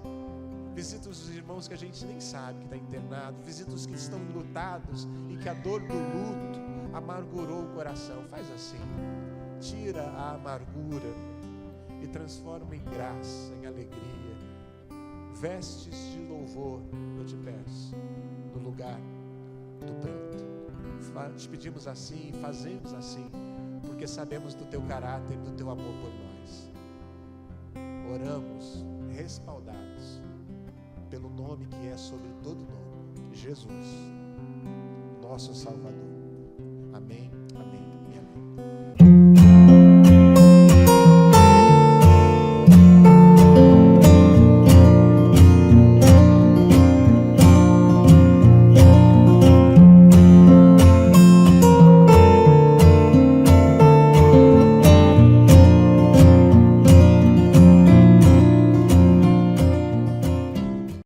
Visita os irmãos que a gente nem sabe que está internado. Visita os que estão lutados e que a dor do luto amargurou o coração. Faz assim. Tira a amargura e transforma em graça, em alegria. Vestes de louvor, eu te peço, no lugar do pranto. Te pedimos assim, fazemos assim, porque sabemos do teu caráter, do teu amor por nós. Oramos respaldados pelo nome que é sobre todo nome, Jesus, nosso Salvador. Amém, amém.